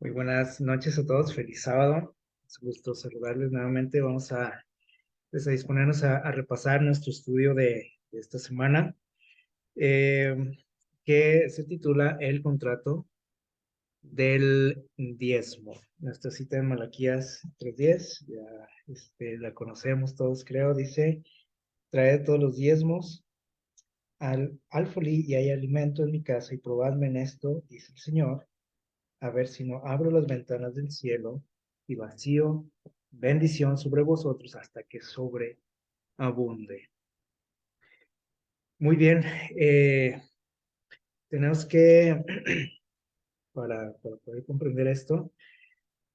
Muy buenas noches a todos, feliz sábado. Es un gusto saludarles nuevamente. Vamos a disponernos a repasar nuestro estudio de esta semana, eh, que se titula El contrato del diezmo. Nuestra cita en Malaquías 3:10, ya la conocemos todos, creo, dice: traed todos los diezmos al alfolí y hay alimento en mi casa y probadme en esto, dice el Señor, a ver si no abro las ventanas del cielo y vacío bendición sobre vosotros hasta que sobreabunde. Muy bien, tenemos que, para poder comprender esto,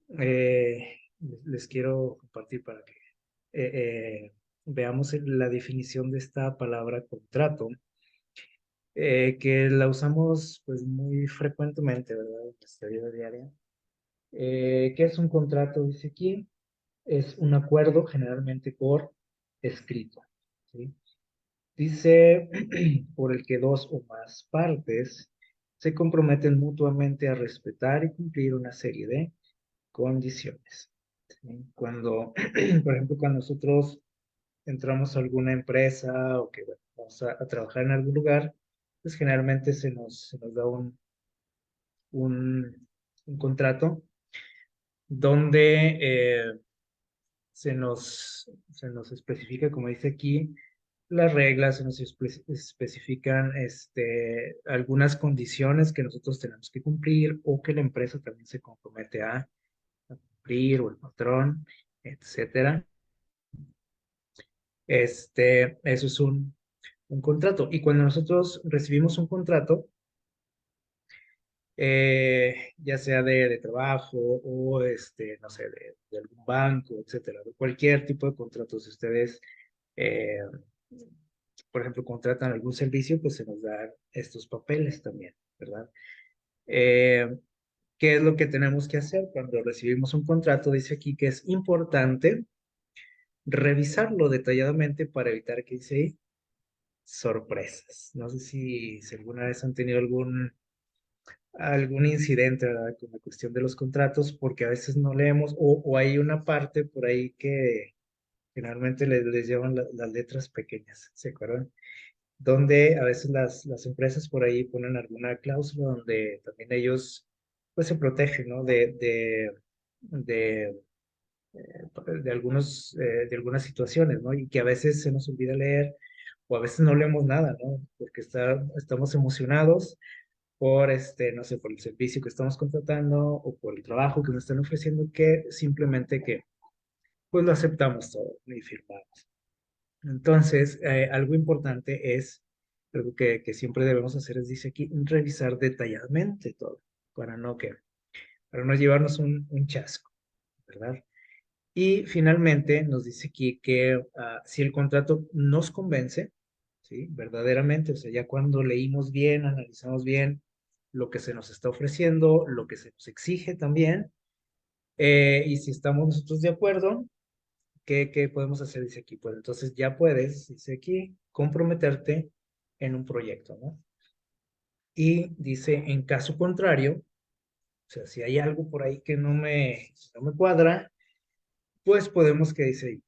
les quiero compartir para que veamos la definición de esta palabra contrato, que la usamos pues muy frecuentemente, ¿verdad? En nuestra vida diaria. ¿Qué es un contrato? Dice aquí: es un acuerdo generalmente por escrito, ¿sí? Dice, por el que dos o más partes se comprometen mutuamente a respetar y cumplir una serie de condiciones, ¿sí? Cuando, por ejemplo, cuando nosotros entramos a alguna empresa o que bueno, vamos a trabajar en algún lugar, pues generalmente se nos da un, un contrato donde se nos especifica, como dice aquí, las reglas, se nos especifican algunas condiciones que nosotros tenemos que cumplir o que la empresa también se compromete a cumplir, o el patrón, etcétera. Eso es un contrato. Y cuando nosotros recibimos un contrato, ya sea de trabajo o no sé, de algún banco, etcétera, de cualquier tipo de contratos, si ustedes eh, por ejemplo, contratan algún servicio, pues se nos dan estos papeles también, ¿verdad? Eh, ¿Qué es lo que tenemos que hacer cuando recibimos un contrato? Dice aquí que es importante revisarlo detalladamente para evitar que dice sorpresas. No sé si alguna vez han tenido algún incidente, ¿verdad? Con la cuestión de los contratos, porque a veces no leemos o hay una parte por ahí que generalmente les llevan las letras pequeñas, ¿se acuerdan? Donde a veces las empresas por ahí ponen alguna cláusula donde también ellos pues se protegen, ¿no? De, de algunas situaciones, ¿no? Y que a veces se nos olvida leer o a veces no leemos nada, ¿no? Porque estamos emocionados por no sé, por el servicio que estamos contratando o por el trabajo que nos están ofreciendo, que simplemente que pues lo aceptamos todo y firmamos. Entonces, algo importante es, algo que siempre debemos hacer es, dice aquí, revisar detalladamente todo, para para no llevarnos un chasco, ¿verdad? Y finalmente nos dice aquí que si el contrato nos convence, ¿sí? Verdaderamente, o sea, ya cuando leímos bien, analizamos bien lo que se nos está ofreciendo, lo que se nos exige también, y si estamos nosotros de acuerdo, ¿qué podemos hacer? Dice aquí, pues entonces ya puedes, dice aquí, comprometerte en un proyecto, ¿no? Y dice, en caso contrario, o sea, si hay algo por ahí que no me cuadra, pues podemos, que dice ahí,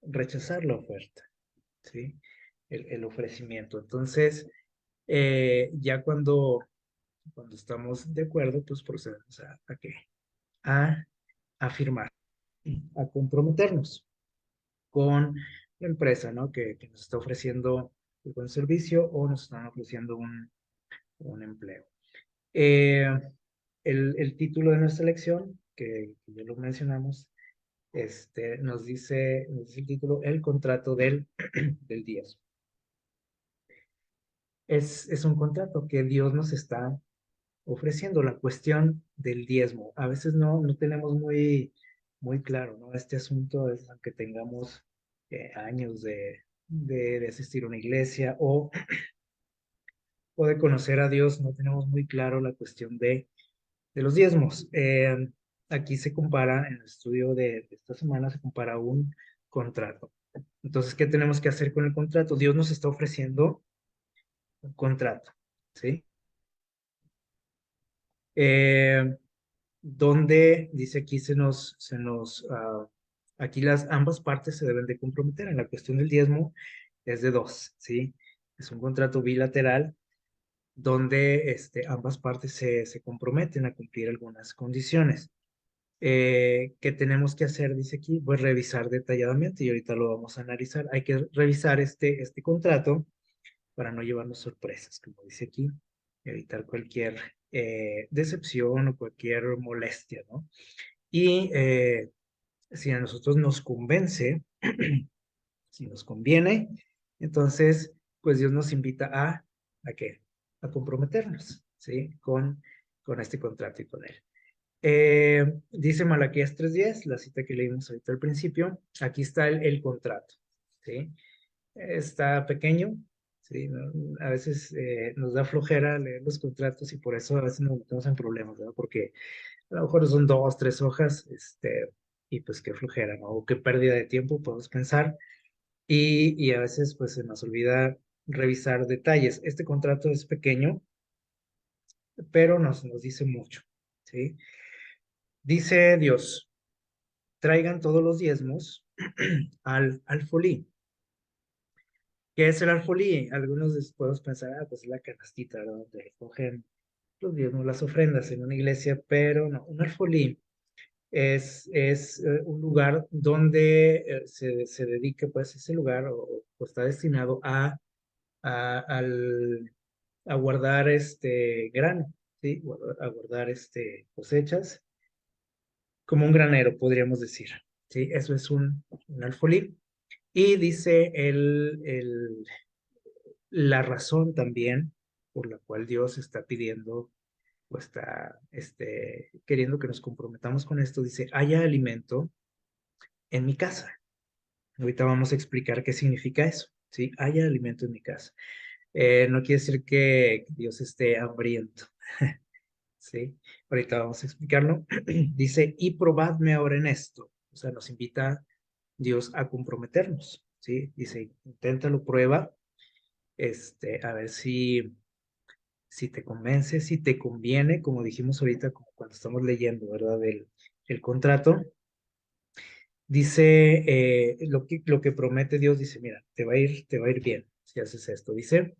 rechazar la oferta, ¿sí? El ofrecimiento. Entonces, ya cuando estamos de acuerdo, pues procedemos ¿a qué? A, a firmar, a comprometernos con la empresa, ¿no? Que nos está ofreciendo un buen servicio o nos están ofreciendo un empleo. Eh, el título de nuestra lección, que ya lo mencionamos, nos dice el título, el contrato del diezmo. Es un contrato que Dios nos está ofreciendo, la cuestión del diezmo. A veces no tenemos muy claro, ¿no? Este asunto es, aunque tengamos años de asistir a una iglesia o de conocer a Dios, no tenemos muy claro la cuestión de los diezmos. Aquí se compara, en el estudio de esta semana, se compara un contrato. Entonces, ¿qué tenemos que hacer con el contrato? Dios nos está ofreciendo un contrato, ¿sí? Eh, donde dice aquí aquí ambas partes se deben de comprometer. En la cuestión del diezmo es de dos, ¿sí? Es un contrato bilateral donde ambas partes se comprometen a cumplir algunas condiciones. ¿Qué tenemos que hacer? Dice aquí, pues revisar detalladamente y ahorita lo vamos a analizar. Hay que revisar este contrato para no llevarnos sorpresas, como dice aquí, evitar cualquier decepción o cualquier molestia, ¿no? Y si a nosotros nos convence, si nos conviene, entonces, pues Dios nos invita ¿a qué? A comprometernos, ¿sí? Con este contrato y con él. Dice Malaquías 3:10, la cita que leímos ahorita al principio, aquí está el contrato, ¿sí? Está pequeño, ¿sí? A veces nos da flojera leer los contratos y por eso a veces nos metemos en problemas, ¿verdad? Porque a lo mejor son dos, tres hojas, y pues qué flojera, ¿no? O qué pérdida de tiempo, podemos pensar, y a veces pues se nos olvida revisar detalles. Este contrato es pequeño, pero nos dice mucho, ¿sí? Dice Dios, traigan todos los diezmos al alfolí. ¿Qué es el alfolí? Algunos podemos pensar, pues es la canastita, ¿verdad? Donde cogen los diezmos, las ofrendas en una iglesia, pero no, un alfolí es un lugar donde se dedica, pues ese lugar o está destinado a, al- a guardar grano, ¿sí? A guardar cosechas, como un granero, podríamos decir, ¿sí? Eso es un alfolí. Y dice la razón también por la cual Dios está pidiendo o está queriendo que nos comprometamos con esto, dice, haya alimento en mi casa. Ahorita vamos a explicar qué significa eso, ¿sí? Haya alimento en mi casa. No quiere decir que Dios esté hambriento, ¿sí? Ahorita vamos a explicarlo. Dice, y probadme ahora en esto. O sea, nos invita Dios a comprometernos, ¿sí? Dice, inténtalo, prueba, a ver si te convence, si te conviene, como dijimos ahorita, como cuando estamos leyendo, ¿verdad? El contrato. Dice, lo que promete Dios, dice, mira, te va a ir bien si haces esto. Dice,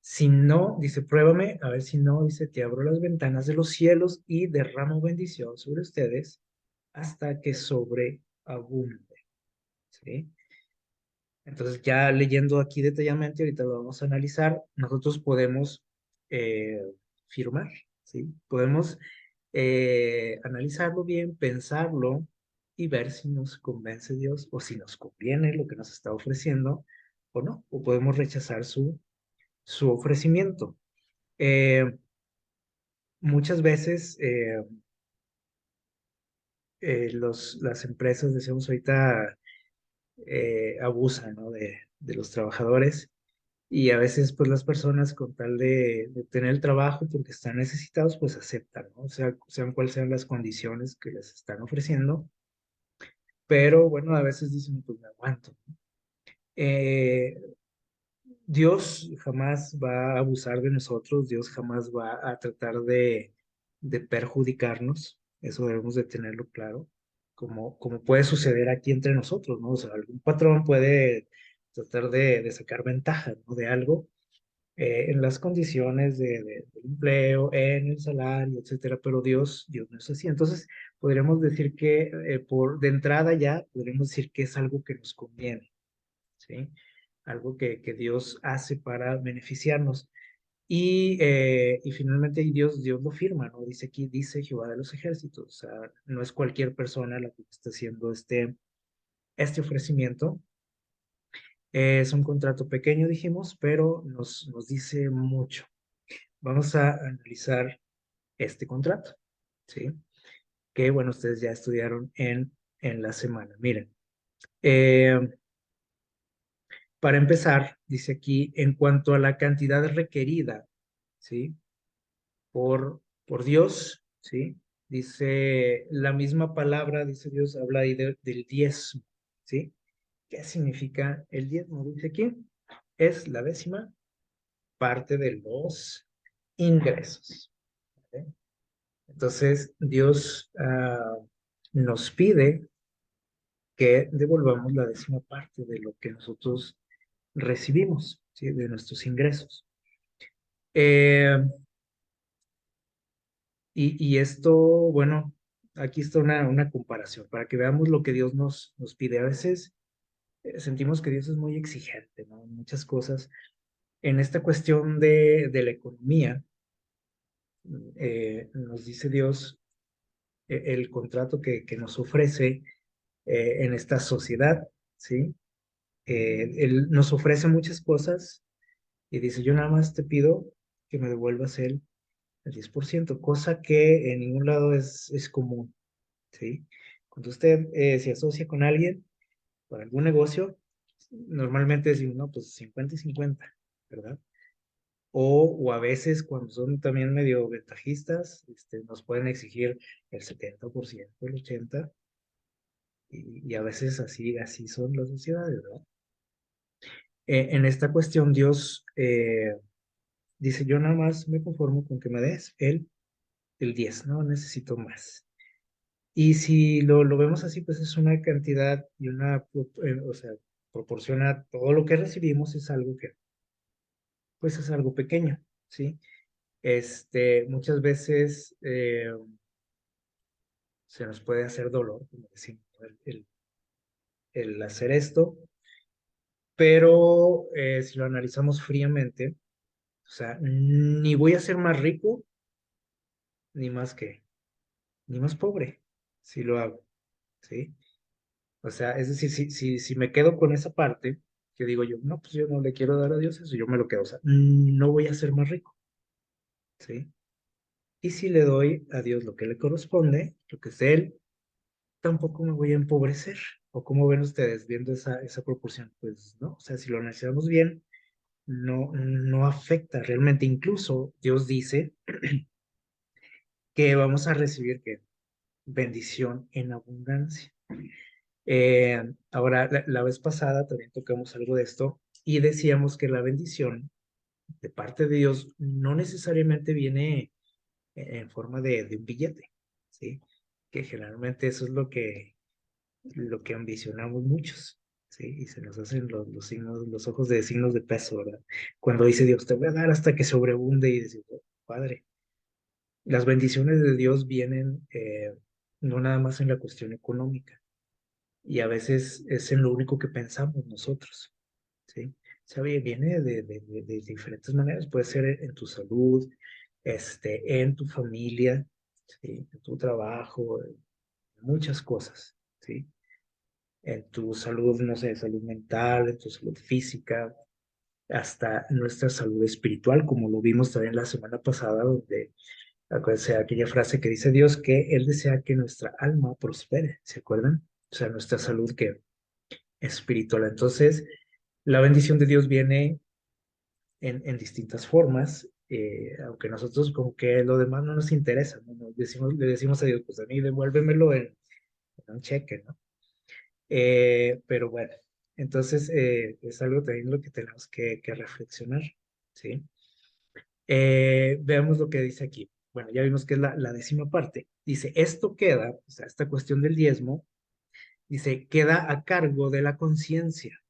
si no, dice, pruébame, a ver si no, dice, te abro las ventanas de los cielos y derramo bendición sobre ustedes hasta que sobreabunde, ¿sí? Entonces, ya leyendo aquí detalladamente, ahorita lo vamos a analizar, nosotros podemos eh, firmar, ¿sí? Podemos analizarlo bien, pensarlo y ver si nos convence Dios o si nos conviene lo que nos está ofreciendo o no, o podemos rechazar su ofrecimiento. Eh, Muchas veces las empresas, decimos ahorita, abusan, ¿no? de los trabajadores. Y a veces, pues las personas con tal de tener el trabajo porque están necesitados, pues aceptan, ¿no? O sea, sean cuales sean las condiciones que les están ofreciendo. Pero bueno, a veces dicen, pues me aguanto. Eh, Dios jamás va a abusar de nosotros, Dios jamás va a tratar de perjudicarnos. Eso debemos de tenerlo claro, como puede suceder aquí entre nosotros, ¿no? O sea, algún patrón puede tratar de sacar ventaja, ¿no? De algo en las condiciones del empleo, en el salario, etcétera, pero Dios no es así. Entonces, podríamos decir que de entrada ya, podríamos decir que es algo que nos conviene, ¿sí? Algo que Dios hace para beneficiarnos. Y finalmente Dios lo firma, ¿no? Dice aquí, dice Jehová de los ejércitos, o sea, no es cualquier persona la que está haciendo este ofrecimiento. Es un contrato pequeño, dijimos, pero nos dice mucho. Vamos a analizar este contrato, ¿sí? Que, bueno, ustedes ya estudiaron en la semana. Miren, eh, para empezar, dice aquí, en cuanto a la cantidad requerida, ¿sí? Por Dios, ¿sí? Dice la misma palabra, dice Dios, habla ahí del diezmo, ¿sí? ¿Qué significa el diezmo? Dice aquí, es la décima parte de los ingresos, ¿ok? Entonces, Dios nos pide que devolvamos la décima parte de lo que nosotros recibimos, ¿sí? De nuestros ingresos. Eh, y esto, bueno, aquí está una comparación para que veamos lo que Dios nos pide. A veces sentimos que Dios es muy exigente, ¿no? En muchas cosas. En esta cuestión de la economía, nos dice Dios el contrato que nos ofrece en esta sociedad, ¿sí? Él nos ofrece muchas cosas y dice, yo nada más te pido que me devuelvas el 10%, cosa que en ningún lado es común, ¿sí? Cuando usted se asocia con alguien para algún negocio, normalmente decimos, no, pues 50 y 50, ¿verdad? O a veces cuando son también medio ventajistas, nos pueden exigir el 70%, el 80%, y a veces así son las sociedades, ¿verdad? En esta cuestión Dios dice, yo nada más me conformo con que me des el 10, no necesito más. Y si lo vemos así, pues es una cantidad y o sea, proporciona todo lo que recibimos, es algo que, pues es algo pequeño, ¿sí? Muchas veces se nos puede hacer dolor, como decimos, ¿no? el hacer esto, pero si lo analizamos fríamente, o sea, ni voy a ser más rico, ni más que, ni más pobre, si lo hago, ¿sí? O sea, es decir, si me quedo con esa parte, que digo yo, no, pues yo no le quiero dar a Dios eso, yo me lo quedo, o sea, no voy a ser más rico, ¿sí? Y si le doy a Dios lo que le corresponde, lo que es de Él, tampoco me voy a empobrecer. ¿O cómo ven ustedes viendo esa proporción? Pues no, o sea, si lo analizamos bien, no afecta realmente. Incluso Dios dice que vamos a recibir que bendición en abundancia. Ahora, la vez pasada también tocamos algo de esto y decíamos que la bendición de parte de Dios no necesariamente viene en forma de un billete, ¿sí? Que generalmente eso es lo que ambicionamos muchos, ¿sí? Y se nos hacen los signos, los ojos de signos de peso, ¿verdad? Cuando dice Dios, te voy a dar hasta que sobreabunde y decimos, "Oh, Padre, las bendiciones de Dios vienen no nada más en la cuestión económica, y a veces es en lo único que pensamos nosotros, ¿sí? ¿Sabe? Viene de diferentes maneras, puede ser en tu salud, en tu familia, ¿sí? En tu trabajo, en muchas cosas, ¿sí? En tu salud, no sé, salud mental, en tu salud física, hasta nuestra salud espiritual, como lo vimos también la semana pasada, donde acuérdense aquella frase que dice Dios que Él desea que nuestra alma prospere, ¿se acuerdan? O sea, nuestra salud que espiritual. Entonces, la bendición de Dios viene en distintas formas, aunque nosotros como que lo demás no nos interesa, ¿no? Le decimos a Dios, pues a mí devuélvemelo en un cheque, ¿no? Pero bueno, entonces es algo también lo que tenemos que reflexionar, ¿sí? Veamos lo que dice aquí. Bueno, ya vimos que es la décima parte. Dice, esto queda, o sea, esta cuestión del diezmo, dice, queda a cargo de la conciencia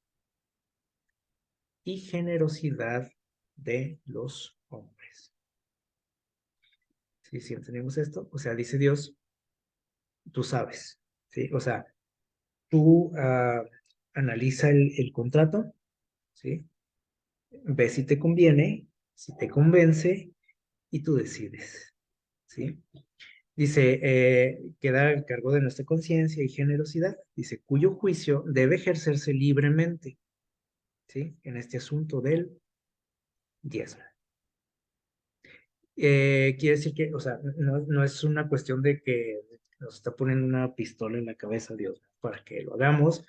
y generosidad de los hombres. ¿Sí? Si entendemos esto, o sea, dice Dios, tú sabes, ¿sí? O sea, tú analiza el contrato, ¿sí? Ve si te conviene, si te convence y tú decides, ¿sí? Dice, queda a cargo de nuestra conciencia y generosidad, dice, cuyo juicio debe ejercerse libremente, ¿sí? En este asunto del diezmo. Quiere decir que, o sea, no es una cuestión de que nos está poniendo una pistola en la cabeza Dios para que lo hagamos,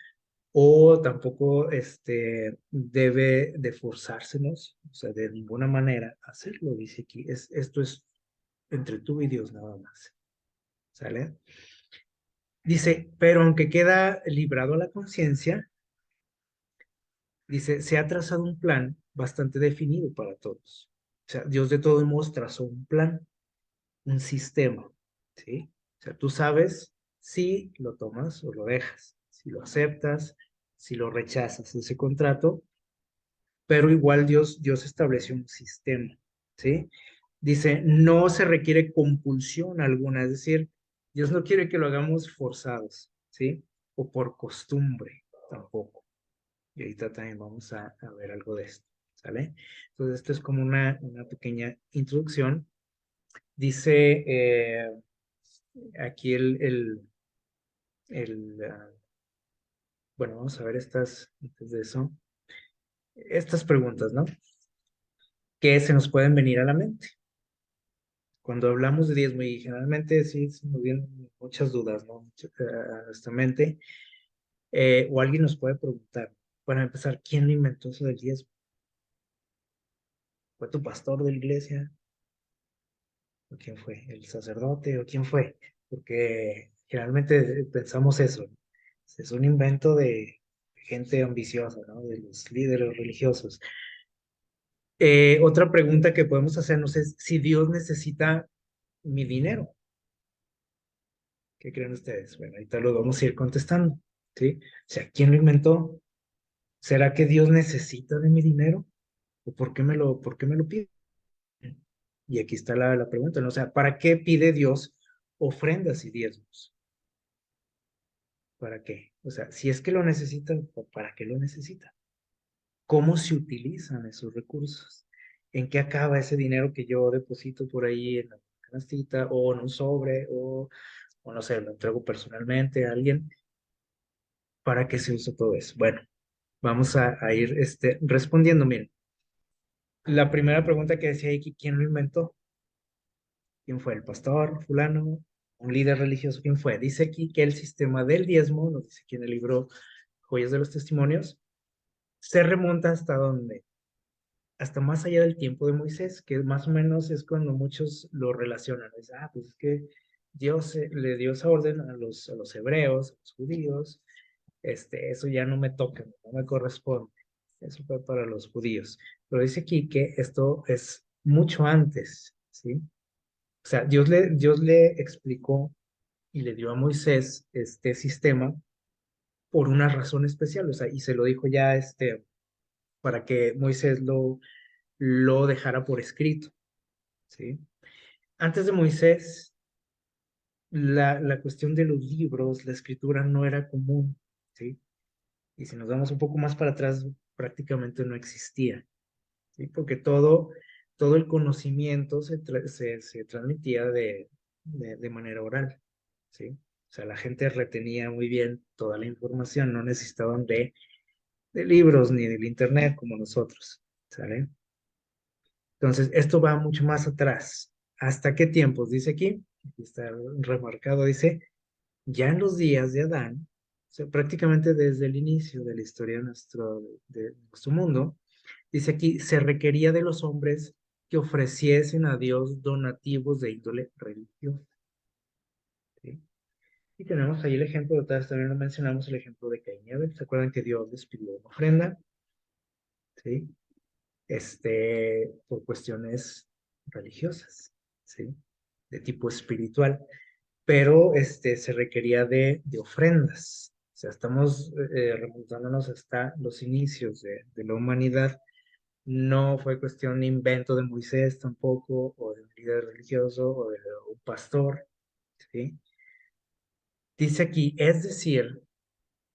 o tampoco debe de forzársenos, o sea, de ninguna manera hacerlo, dice aquí. Esto es entre tú y Dios nada más, ¿sale? Dice, pero aunque queda librado a la conciencia, dice, se ha trazado un plan bastante definido para todos. O sea, Dios de todos modos trazó un plan, un sistema. ¿sí? O sea, tú sabes si lo tomas o lo dejas, si lo aceptas, si lo rechazas ese contrato, pero igual Dios estableció un sistema, ¿sí? Dice, no se requiere compulsión alguna, es decir, Dios no quiere que lo hagamos forzados, ¿sí? O por costumbre, tampoco. Y ahorita también vamos a ver algo de esto, ¿sale? Entonces, esto es como una pequeña introducción. Dice aquí el bueno, vamos a ver antes de eso, estas preguntas, ¿no? Que se nos pueden venir a la mente. Cuando hablamos de diezmo, y generalmente sí se nos vienen muchas dudas, ¿no? A nuestra mente, o alguien nos puede preguntar, para empezar, ¿quién lo inventó eso del diezmo? ¿Fue tu pastor de la iglesia? ¿O quién fue? ¿El sacerdote? ¿O quién fue? Porque generalmente pensamos eso, ¿no? Es un invento de gente ambiciosa, ¿no? De los líderes religiosos. Otra pregunta que podemos hacernos es si Dios necesita mi dinero. ¿Qué creen ustedes? Bueno, ahorita lo vamos a ir contestando, ¿sí? O sea, ¿quién lo inventó? ¿Será que Dios necesita de mi dinero? ¿O por qué me lo pide? Y aquí está la pregunta, ¿no? O sea, ¿para qué pide Dios ofrendas y diezmos? ¿Para qué? O sea, si es que lo necesitan, ¿para qué lo necesitan? ¿Cómo se utilizan esos recursos? ¿En qué acaba ese dinero que yo deposito por ahí en la canastita o en un sobre o no sé, lo entrego personalmente a alguien? ¿Para qué se usa todo eso? Bueno, vamos a ir respondiendo. Miren, la primera pregunta que decía aquí, ¿quién lo inventó? ¿Quién fue? ¿El pastor, fulano? ¿Un líder religioso? ¿Quién fue? Dice aquí que el sistema del diezmo, nos dice aquí en el libro Joyas de los Testimonios, se remonta hasta dónde, hasta más allá del tiempo de Moisés, que más o menos es cuando muchos lo relacionan. Es, pues es que Dios le dio esa orden a los hebreos, a los judíos, eso ya no me toca, no me corresponde. Eso fue para los judíos. Pero dice aquí que esto es mucho antes, ¿sí? O sea, Dios le explicó y le dio a Moisés este sistema por una razón especial, o sea, y se lo dijo ya para que Moisés lo dejara por escrito, ¿sí? Antes de Moisés, la cuestión de los libros, la escritura no era común, ¿sí? Y si nos vamos un poco más para atrás, prácticamente no existía, ¿sí? Porque todo el conocimiento se transmitía de manera oral, ¿sí? O sea, la gente retenía muy bien toda la información, no necesitaban de libros ni del internet como nosotros, ¿sale? Entonces, esto va mucho más atrás. ¿Hasta qué tiempos? Dice aquí está remarcado, dice, ya en los días de Adán, o sea, prácticamente desde el inicio de la historia de nuestro mundo, dice aquí, se requería de los hombres que ofreciesen a Dios donativos de índole religiosa, ¿sí? Y tenemos ahí el ejemplo, otra vez también lo mencionamos, el ejemplo de Caín y Abel. ¿Se acuerdan que Dios les pidió una ofrenda? ¿Sí? Por cuestiones religiosas, ¿sí? De tipo espiritual, pero se requería de ofrendas. O sea, estamos remontándonos hasta los inicios de la humanidad. No fue cuestión de invento de Moisés tampoco, o de un líder religioso, o de un pastor, ¿sí? Dice aquí, es decir,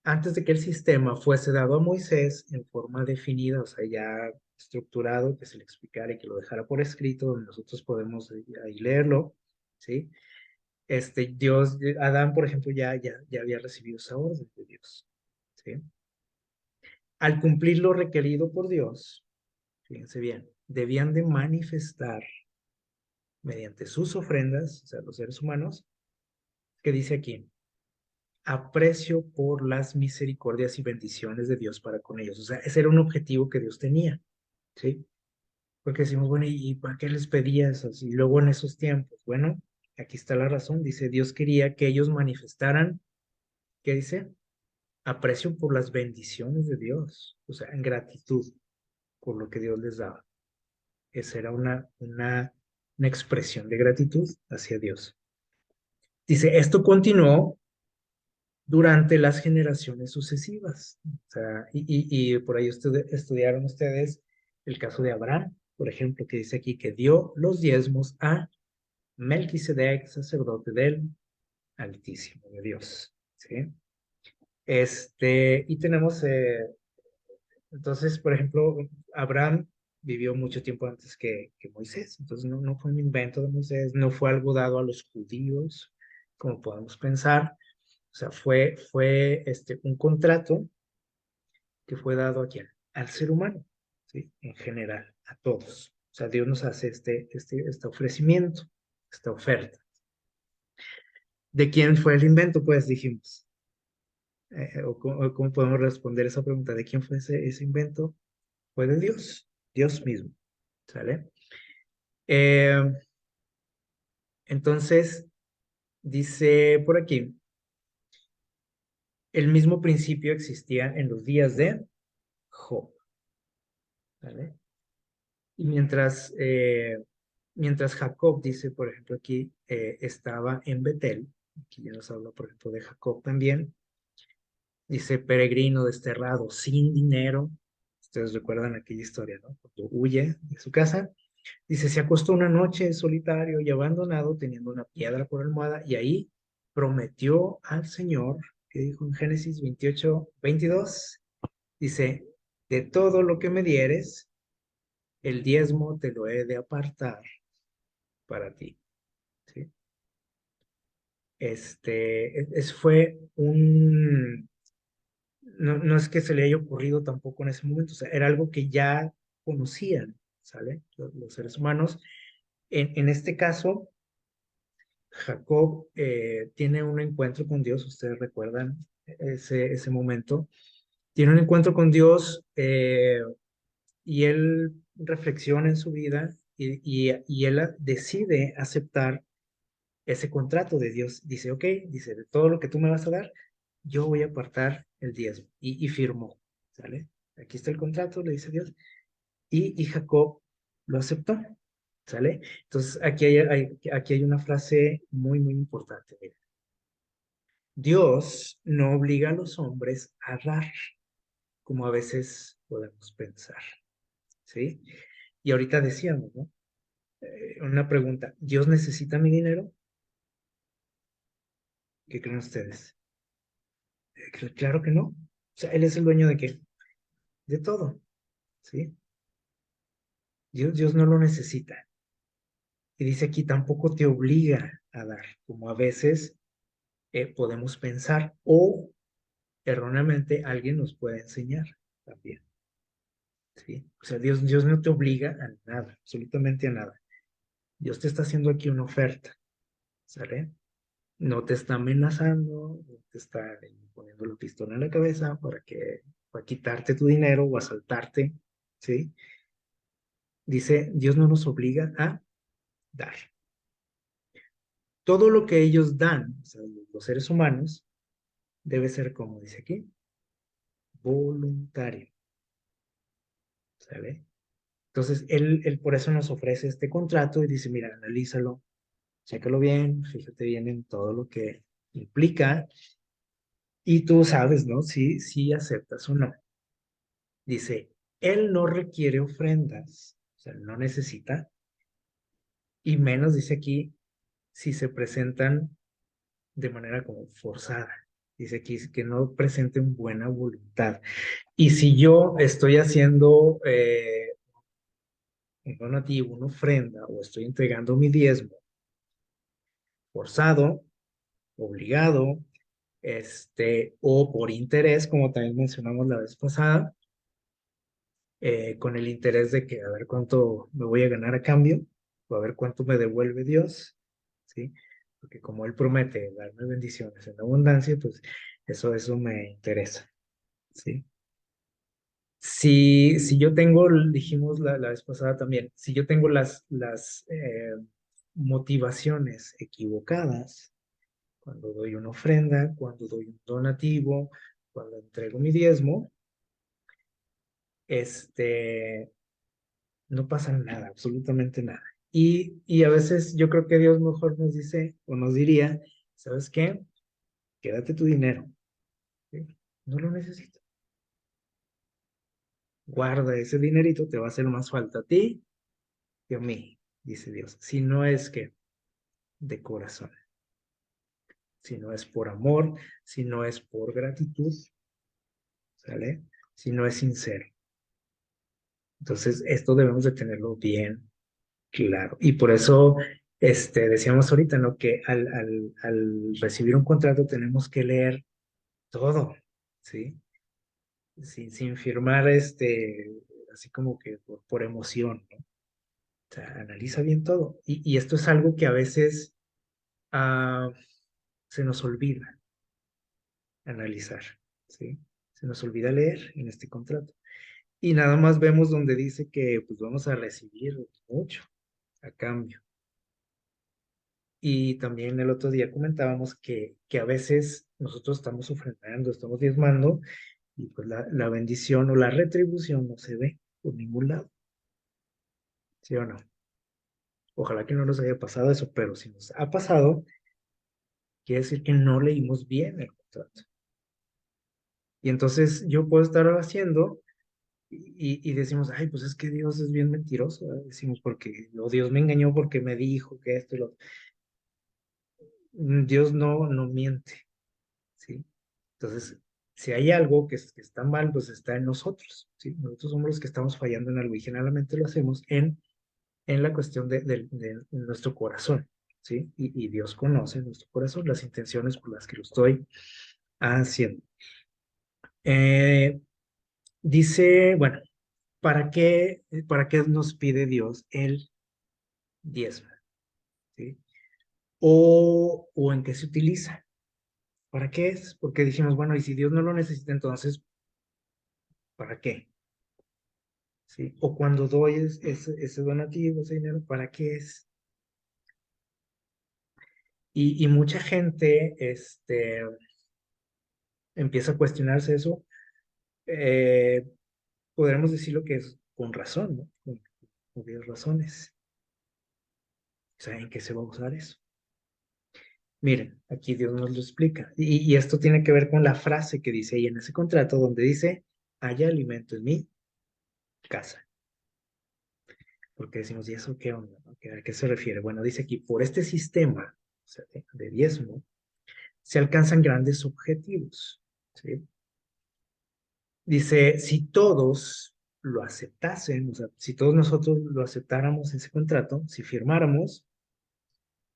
antes de que el sistema fuese dado a Moisés en forma definida, o sea, ya estructurado, que se le explicara y que lo dejara por escrito, donde nosotros podemos ahí leerlo, ¿sí? Adán, por ejemplo, ya había recibido esa orden de Dios, ¿sí? Al cumplir lo requerido por Dios, fíjense bien, debían de manifestar mediante sus ofrendas, o sea, los seres humanos, que dice aquí, aprecio por las misericordias y bendiciones de Dios para con ellos. O sea, ese era un objetivo que Dios tenía, ¿sí? Porque decimos, bueno, ¿y para qué les pedía eso? Y luego en esos tiempos, bueno, aquí está la razón. Dice, Dios quería que ellos manifestaran, ¿qué dice? Aprecio por las bendiciones de Dios, o sea, en gratitud por lo que Dios les daba. Esa era una expresión de gratitud hacia Dios. Dice, esto continuó durante las generaciones sucesivas. O sea, y por ahí estudiaron ustedes el caso de Abraham, por ejemplo, que dice aquí que dio los diezmos a Melquisedec, sacerdote del Altísimo de Dios. ¿Sí? Y tenemos, entonces, por ejemplo, Abraham vivió mucho tiempo antes que Moisés, entonces no fue un invento de Moisés, no fue algo dado a los judíos, como podemos pensar. O sea, fue un contrato que fue dado a quién? Al ser humano, ¿sí? En general, a todos. O sea, Dios nos hace este ofrecimiento, esta oferta. ¿De quién fue el invento? Pues dijimos. O cómo podemos responder esa pregunta. ¿De quién fue ese invento? Fue de Dios, Dios mismo. ¿Sale? Eh, entonces, dice por aquí, el mismo principio existía en los días de Job. ¿Vale? Y mientras Jacob, dice, por ejemplo, aquí estaba en Betel, aquí ya nos habla, por ejemplo, de Jacob también, dice peregrino, desterrado, sin dinero. Ustedes recuerdan aquella historia, ¿no? Cuando huye de su casa, dice, se acostó una noche solitario y abandonado, teniendo una piedra por almohada, y ahí prometió al Señor, que dijo en Génesis 28:22, dice, de todo lo que me dieres, el diezmo te lo he de apartar para ti. ¿Sí? Fue no es que se le haya ocurrido tampoco en ese momento, o sea, era algo que ya conocían, ¿sale? Los seres humanos. En este caso, Jacob tiene un encuentro con Dios, ustedes recuerdan ese momento, tiene un encuentro con Dios y él reflexiona en su vida y él decide aceptar ese contrato de Dios. Dice, ok, dice, de todo lo que tú me vas a dar, yo voy a apartar el diezmo. Y firmó, ¿sale? Aquí está el contrato, le dice Dios. Y Jacob lo aceptó, ¿sale? Entonces, aquí hay una frase muy, muy importante. Mira. Dios no obliga a los hombres a dar, como a veces podemos pensar, ¿sí? Y ahorita decíamos, ¿no? Una pregunta, ¿Dios necesita mi dinero? ¿Qué creen ustedes? Claro que no. O sea, Él es el dueño de qué? De todo, ¿sí? Dios no lo necesita. Y dice aquí, tampoco te obliga a dar, como a veces podemos pensar o erróneamente alguien nos puede enseñar también, ¿sí? O sea, Dios no te obliga a nada, absolutamente a nada. Dios te está haciendo aquí una oferta, ¿sale? No te está amenazando, no te está poniendo la pistola en la cabeza para quitarte tu dinero o asaltarte, ¿sí? Dice, Dios no nos obliga a dar. Todo lo que ellos dan, o sea, los seres humanos, debe ser, como dice aquí, voluntario, ¿sale? Entonces, él por eso nos ofrece este contrato y dice, mira, analízalo, chécalo bien, fíjate bien en todo lo que implica y tú sabes, ¿no? Si aceptas o no. Dice, él no requiere ofrendas, o sea, no necesita, y menos dice aquí, si se presentan de manera como forzada. Dice aquí que no presenten buena voluntad. Y si yo estoy haciendo un donativo, una ofrenda, o estoy entregando mi diezmo forzado, obligado, o por interés, como también mencionamos la vez pasada, con el interés de que a ver cuánto me voy a ganar a cambio, o a ver cuánto me devuelve Dios, ¿sí? Porque como Él promete darme bendiciones en abundancia, pues eso me interesa, ¿sí? Si yo tengo, dijimos la vez pasada también, si yo tengo las motivaciones equivocadas, cuando doy una ofrenda, cuando doy un donativo, cuando entrego mi diezmo, no pasa nada, absolutamente nada. Y a veces yo creo que Dios mejor nos dice o nos diría, ¿sabes qué? Quédate tu dinero. ¿Sí? No lo necesito. Guarda ese dinerito, te va a hacer más falta a ti que a mí, dice Dios. Si no es que de corazón, si no es por amor, si no es por gratitud, ¿sale? Si no es sincero. Entonces, esto debemos de tenerlo bien claro. Y por eso, decíamos ahorita, ¿no? Que al recibir un contrato tenemos que leer todo, ¿sí? Sin firmar, así como que por emoción, ¿no? O sea, analiza bien todo. Y esto es algo que a veces se nos olvida analizar, ¿sí? Se nos olvida leer en este contrato. Y nada más vemos donde dice que pues vamos a recibir mucho a cambio. Y también el otro día comentábamos que a veces nosotros estamos ofrendando, estamos diezmando, y pues la bendición o la retribución no se ve por ningún lado, ¿sí o no? Ojalá que no nos haya pasado eso, pero si nos ha pasado, quiere decir que no leímos bien el contrato. Y entonces yo puedo estar haciendo y decimos, ay, pues es que Dios es bien mentiroso, ¿verdad? Decimos, porque, o Dios me engañó porque me dijo que esto y lo otro. Dios no miente, ¿sí? Entonces, si hay algo que está mal, pues está en nosotros, ¿sí? Nosotros somos los que estamos fallando en algo y generalmente lo hacemos en la cuestión de nuestro corazón, ¿sí? Y Dios conoce nuestro corazón, las intenciones por las que lo estoy haciendo. Eh, Dice, bueno, ¿para qué nos pide Dios el diezmo? ¿Sí? O en qué se utiliza. ¿Para qué es? Porque dijimos, bueno, y si Dios no lo necesita, entonces, ¿para qué? ¿Sí? O cuando doy ese donativo, ese dinero, ¿para qué es? Y mucha gente empieza a cuestionarse eso. Eh, Podremos decirlo que es con razón, ¿no? Con obvias razones. ¿Saben qué se va a usar eso? Miren, aquí Dios nos lo explica. Y esto tiene que ver con la frase que dice ahí en ese contrato, donde dice, haya alimento en mi casa. Porque decimos, ¿y eso qué onda? ¿No? ¿A qué se refiere? Bueno, dice aquí, por este sistema, o sea, de diezmo, se alcanzan grandes objetivos. ¿Sí? Dice, si todos lo aceptasen, o sea, si todos nosotros lo aceptáramos ese contrato, si firmáramos,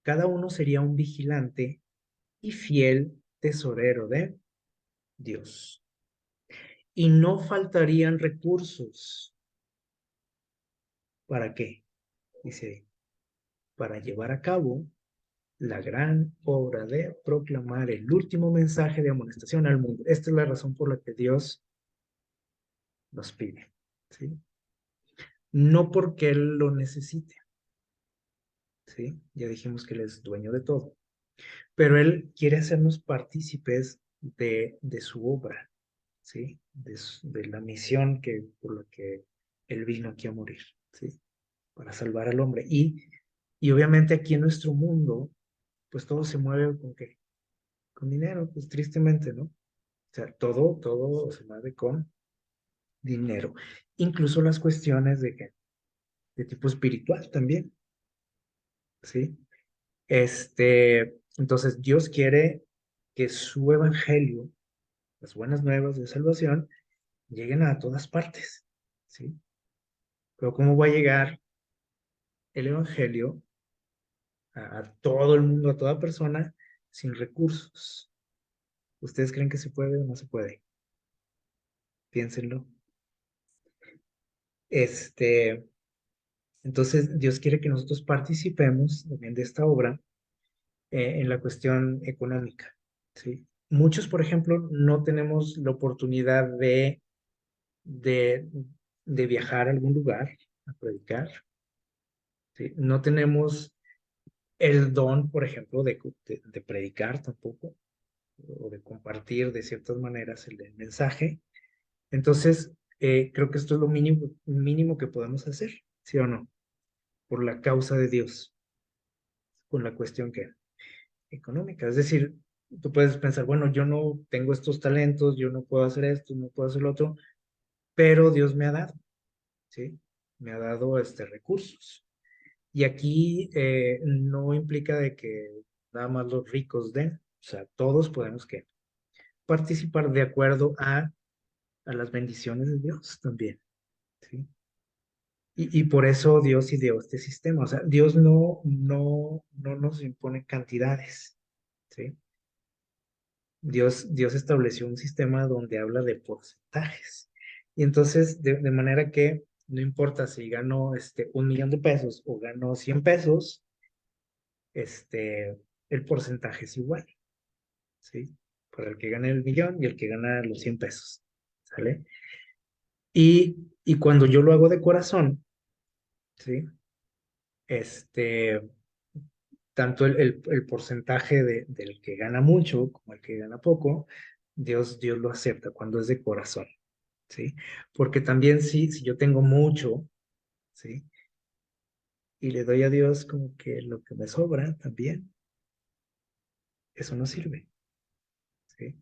cada uno sería un vigilante y fiel tesorero de Dios. Y no faltarían recursos. ¿Para qué? Dice, para llevar a cabo la gran obra de proclamar el último mensaje de amonestación al mundo. Esta es la razón por la que Dios nos pide, ¿sí? No porque Él lo necesite, ¿sí? Ya dijimos que Él es dueño de todo, pero Él quiere hacernos partícipes de su obra, ¿sí? De la misión por la que Él vino aquí a morir, ¿sí? Para salvar al hombre. Y obviamente aquí en nuestro mundo, pues todo se mueve con qué? Con dinero, pues tristemente, ¿no? O sea, todo se mueve con dinero. Incluso las cuestiones de tipo espiritual también, ¿sí? Entonces Dios quiere que su evangelio, las buenas nuevas de salvación, lleguen a todas partes, ¿sí? Pero ¿cómo va a llegar el evangelio a todo el mundo, a toda persona, sin recursos? ¿Ustedes creen que se puede o no se puede? Piénsenlo. Este, entonces, Dios quiere que nosotros participemos también de esta obra en la cuestión económica, ¿sí? Muchos, por ejemplo, no tenemos la oportunidad de, de viajar a algún lugar a predicar, ¿sí? No tenemos el don, por ejemplo, de predicar tampoco, o de compartir de ciertas maneras el mensaje. Entonces, creo que esto es lo mínimo que podemos hacer, ¿sí o no? Por la causa de Dios, con la cuestión que económica. Es decir, tú puedes pensar, bueno, yo no tengo estos talentos, yo no puedo hacer esto, no puedo hacer lo otro, pero Dios me ha dado, ¿sí? Me ha dado recursos. Y aquí no implica de que nada más los ricos den, o sea, todos podemos que participar de acuerdo a las bendiciones de Dios también, ¿sí? Y por eso Dios ideó este sistema, o sea, Dios no nos impone cantidades, ¿sí? Dios estableció un sistema donde habla de porcentajes. Y entonces, de manera que no importa si gano 1 millón de pesos o gano 100 pesos, el porcentaje es igual, ¿sí? Para el que gana el millón y el que gana los 100 pesos, ¿sale? Y cuando yo lo hago de corazón, ¿sí? Este, tanto el porcentaje del que gana mucho como el que gana poco, Dios lo acepta cuando es de corazón, ¿sí? Porque también si yo tengo mucho, ¿sí? Y le doy a Dios como que lo que me sobra también, eso no sirve, ¿sí?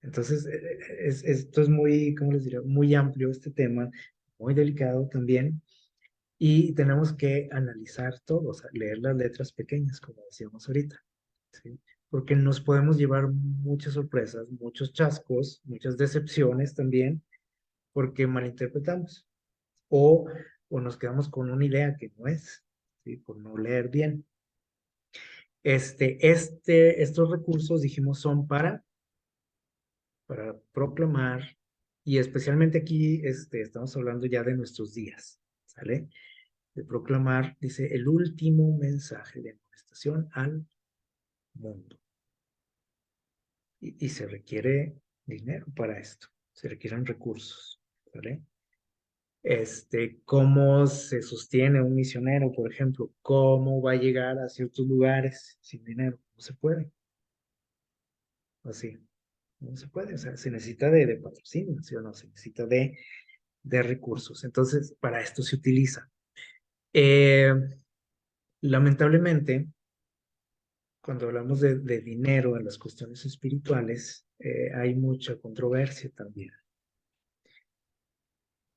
Entonces, esto es muy, ¿cómo les diría? Muy amplio este tema, muy delicado también, y tenemos que analizar todo, o sea, leer las letras pequeñas, como decíamos ahorita, ¿sí? Porque nos podemos llevar muchas sorpresas, muchos chascos, muchas decepciones también, porque malinterpretamos o, o nos quedamos con una idea que no es, ¿sí? Por no leer bien. Estos recursos, dijimos, son para proclamar, y especialmente aquí estamos hablando ya de nuestros días, ¿sale? De proclamar, dice, el último mensaje de amonestación al mundo. Y se requiere dinero para esto, se requieren recursos, ¿vale? ¿Cómo se sostiene un misionero, por ejemplo? ¿Cómo va a llegar a ciertos lugares sin dinero? No se puede, así, no se puede, o sea, se necesita de patrocinio, ¿sí o no? Se necesita de recursos. Entonces, para esto se utiliza. Eh, Lamentablemente, cuando hablamos de dinero en las cuestiones espirituales, hay mucha controversia también.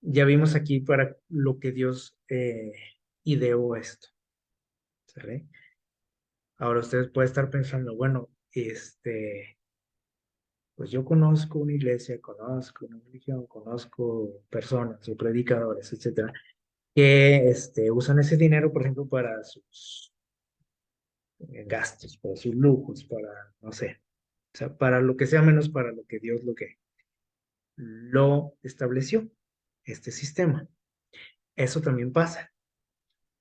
Ya vimos aquí para lo que Dios ideó esto, ¿sale? Ahora ustedes pueden estar pensando, bueno, pues yo conozco una iglesia, conozco una religión, conozco personas o predicadores, etcétera, que usan ese dinero, por ejemplo, para sus gastos, para sus lujos, para, no sé, o sea, para lo que sea menos para lo que Dios lo estableció, este sistema. Eso también pasa.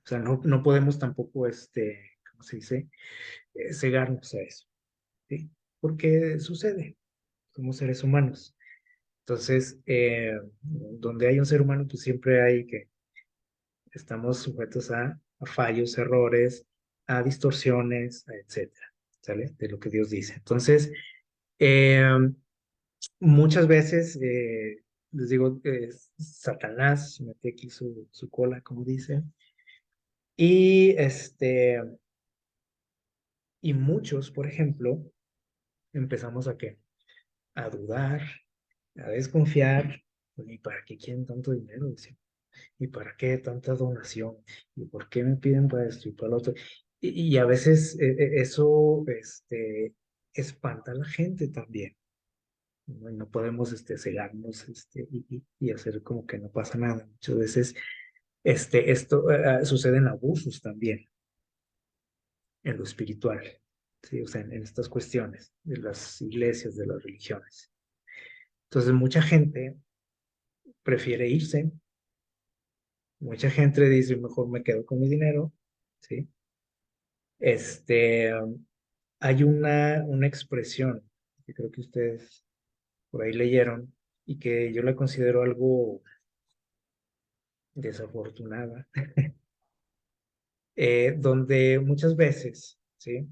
O sea, no podemos tampoco, ¿cómo se dice? Cegarnos a eso, ¿sí? Porque sucede, somos seres humanos. Entonces, donde hay un ser humano, pues siempre hay que, estamos sujetos a fallos, errores, a distorsiones, etcétera, ¿sale? De lo que Dios dice. Entonces, eh, muchas veces, les digo, Satanás mete aquí su cola, como dice, y y muchos, por ejemplo, empezamos a qué? A dudar, a desconfiar, ¿y para qué quieren tanto dinero? Dice, ¿y para qué tanta donación? ¿Y por qué me piden para esto y para lo otro? Y a veces eso espanta a la gente también, ¿no? Y no podemos cegarnos y hacer como que no pasa nada. Muchas veces esto suceden abusos también en lo espiritual, ¿sí? O sea, en estas cuestiones de las iglesias, de las religiones. Entonces, mucha gente prefiere irse, mucha gente dice, mejor me quedo con mi dinero, ¿sí? Este, hay una expresión que creo que ustedes por ahí leyeron y que yo la considero algo desafortunada, donde muchas veces, ¿sí?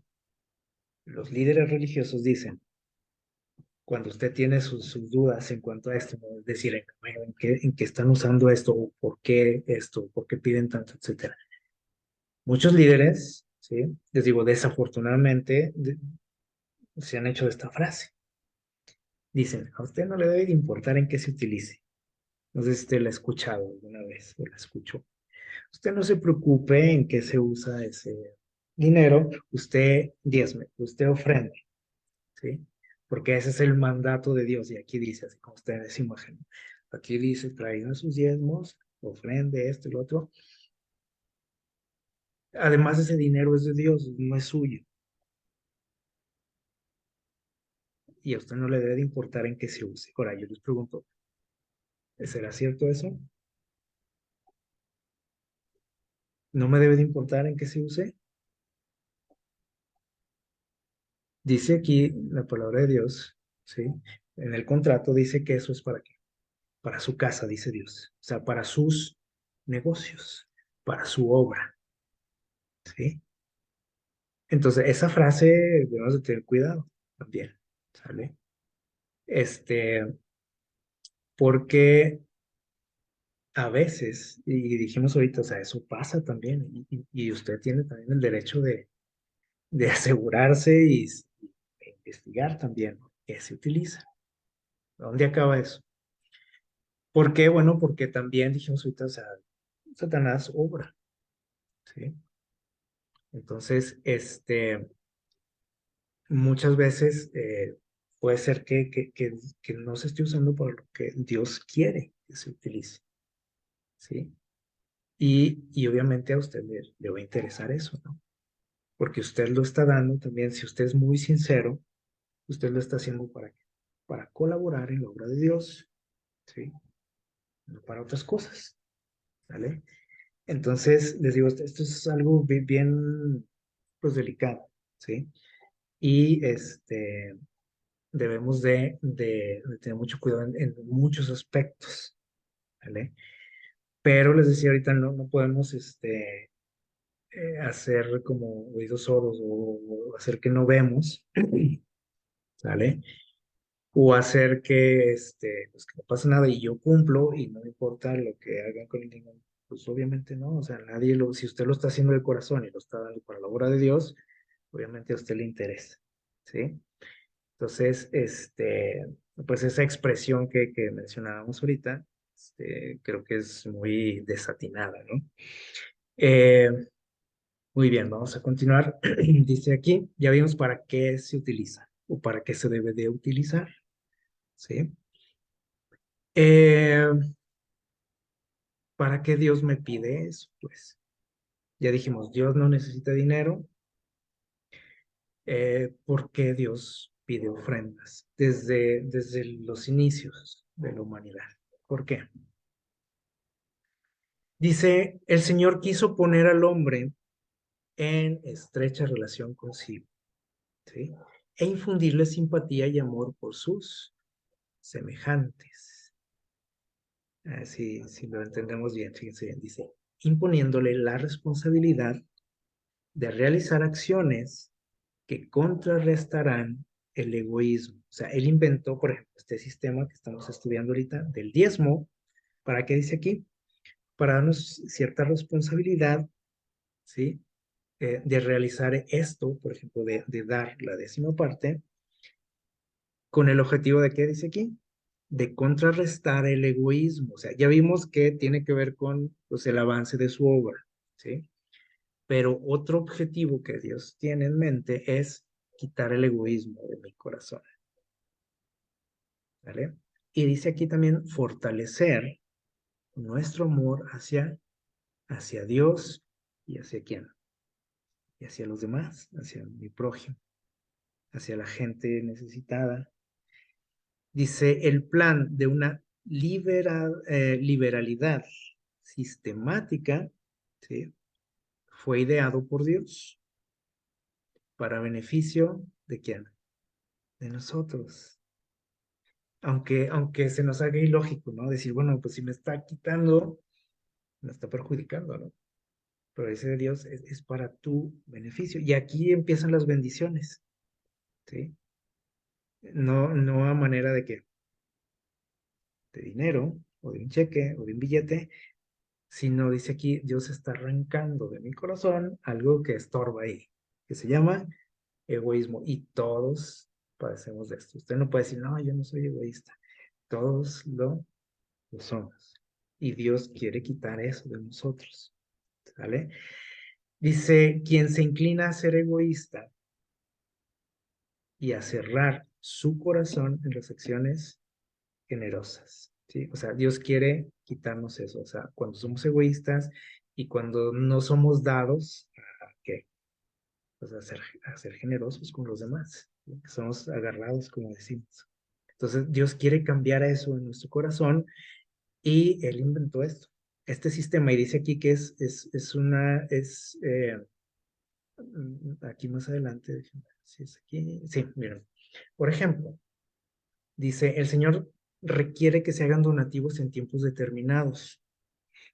Los líderes religiosos dicen, cuando usted tiene sus dudas en cuanto a esto, ¿no? Es decir, en qué están usando esto, o por qué esto, por qué piden tanto, etcétera. Muchos líderes, ¿sí? Les digo, desafortunadamente se han hecho de esta frase. Dicen, a usted no le debe de importar en qué se utilice. No sé si usted la ha escuchado alguna vez o la escuchó. Usted no se preocupe en qué se usa ese dinero, usted diezme, usted ofrende, ¿sí? Porque ese es el mandato de Dios y aquí dice, así como está en esa imagen. Aquí dice, traigan sus diezmos, ofrende esto y lo otro. Además, ese dinero es de Dios, no es suyo. Y a usted no le debe de importar en qué se use. Ahora, yo les pregunto, ¿será cierto eso? ¿No me debe de importar en qué se use? Dice aquí la palabra de Dios, ¿sí? En el contrato dice que eso es para qué, para su casa, dice Dios. O sea, para sus negocios, para su obra, ¿sí? Entonces, esa frase debemos de tener cuidado también, ¿sale? Porque a veces, y dijimos ahorita, o sea, eso pasa también, y usted tiene también el derecho de asegurarse e investigar también qué se utiliza. ¿Dónde acaba eso? ¿Por qué? Bueno, porque también dijimos ahorita, o sea, Satanás obra, ¿sí? Entonces, muchas veces puede ser que no se esté usando por lo que Dios quiere que se utilice, ¿sí? Y obviamente a usted le va a interesar eso, ¿no? Porque usted lo está dando también, si usted es muy sincero, usted lo está haciendo para qué, para colaborar en la obra de Dios, ¿sí? No para otras cosas, ¿vale? Entonces, les digo, esto es algo bien, pues, delicado, ¿sí? Y debemos de tener mucho cuidado en muchos aspectos, ¿vale? Pero les decía ahorita, no podemos hacer como oídos sordos o hacer que no vemos, ¿vale? O hacer que, pues que no pasa nada y yo cumplo y no me importa lo que hagan con el dinero. Pues obviamente no, o sea, nadie si usted lo está haciendo de corazón y lo está dando para la obra de Dios, obviamente a usted le interesa, ¿sí? Entonces, pues esa expresión que mencionábamos ahorita, creo que es muy desatinada, ¿no? Eh, muy bien, vamos a continuar. Dice aquí, ya vimos para qué se utiliza o para qué se debe de utilizar, ¿sí? Eh, ¿Para qué Dios me pide eso? Pues ya dijimos, Dios no necesita dinero. ¿Por qué Dios pide ofrendas desde los inicios de la humanidad? ¿Por qué? Dice, el Señor quiso poner al hombre en estrecha relación consigo, ¿sí? E infundirle simpatía y amor por sus semejantes. Así, si lo entendemos bien, fíjense bien, dice, imponiéndole la responsabilidad de realizar acciones que contrarrestarán el egoísmo. O sea, él inventó, por ejemplo, este sistema que estamos estudiando ahorita del diezmo. ¿Para qué dice aquí? Para darnos cierta responsabilidad, ¿sí? De realizar esto, por ejemplo, de dar la décima parte, con el objetivo de qué dice aquí? De contrarrestar el egoísmo. O sea, ya vimos que tiene que ver con, pues, el avance de su obra, ¿sí? Pero otro objetivo que Dios tiene en mente es quitar el egoísmo de mi corazón, ¿vale? Y dice aquí también fortalecer nuestro amor hacia Dios y hacia quién, y hacia los demás, hacia mi prójimo, hacia la gente necesitada. Dice el plan de una liberalidad sistemática, ¿sí? Fue ideado por Dios para beneficio de quién, de nosotros. Aunque se nos haga ilógico, ¿no? Decir, bueno, pues si me está quitando, me está perjudicando, ¿no? Pero dice Dios, es para tu beneficio. Y aquí empiezan las bendiciones, ¿sí? No a manera de que, de dinero, o de un cheque, o de un billete, sino dice aquí, Dios está arrancando de mi corazón algo que estorba ahí, que se llama egoísmo. Y todos padecemos de esto. Usted no puede decir, no, yo no soy egoísta. Todos lo somos. Y Dios quiere quitar eso de nosotros. ¿Sale? Dice, quien se inclina a ser egoísta y a cerrar su corazón en las acciones generosas, ¿sí? O sea, Dios quiere quitarnos eso, o sea, cuando somos egoístas y cuando no somos dados a qué, pues a ser generosos con los demás, ¿sí? Que somos agarrados, como decimos. Entonces, Dios quiere cambiar eso en nuestro corazón y Él inventó esto, este sistema, y dice aquí que aquí más adelante, déjenme ver si es aquí, sí, miren, por ejemplo, dice, el Señor requiere que se hagan donativos en tiempos determinados.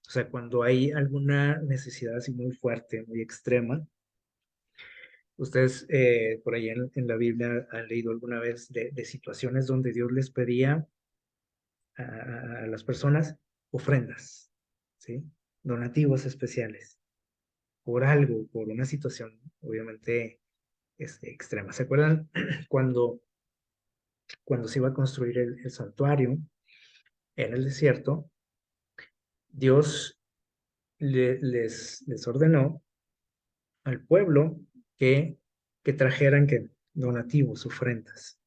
O sea, cuando hay alguna necesidad así muy fuerte, muy extrema, ustedes por ahí en la Biblia han leído alguna vez de situaciones donde Dios les pedía a las personas ofrendas, ¿sí? Donativos especiales, por algo, por una situación, obviamente, extrema. ¿Se acuerdan cuando se iba a construir el santuario en el desierto? Dios les ordenó al pueblo que, que trajeran donativos, ofrendas.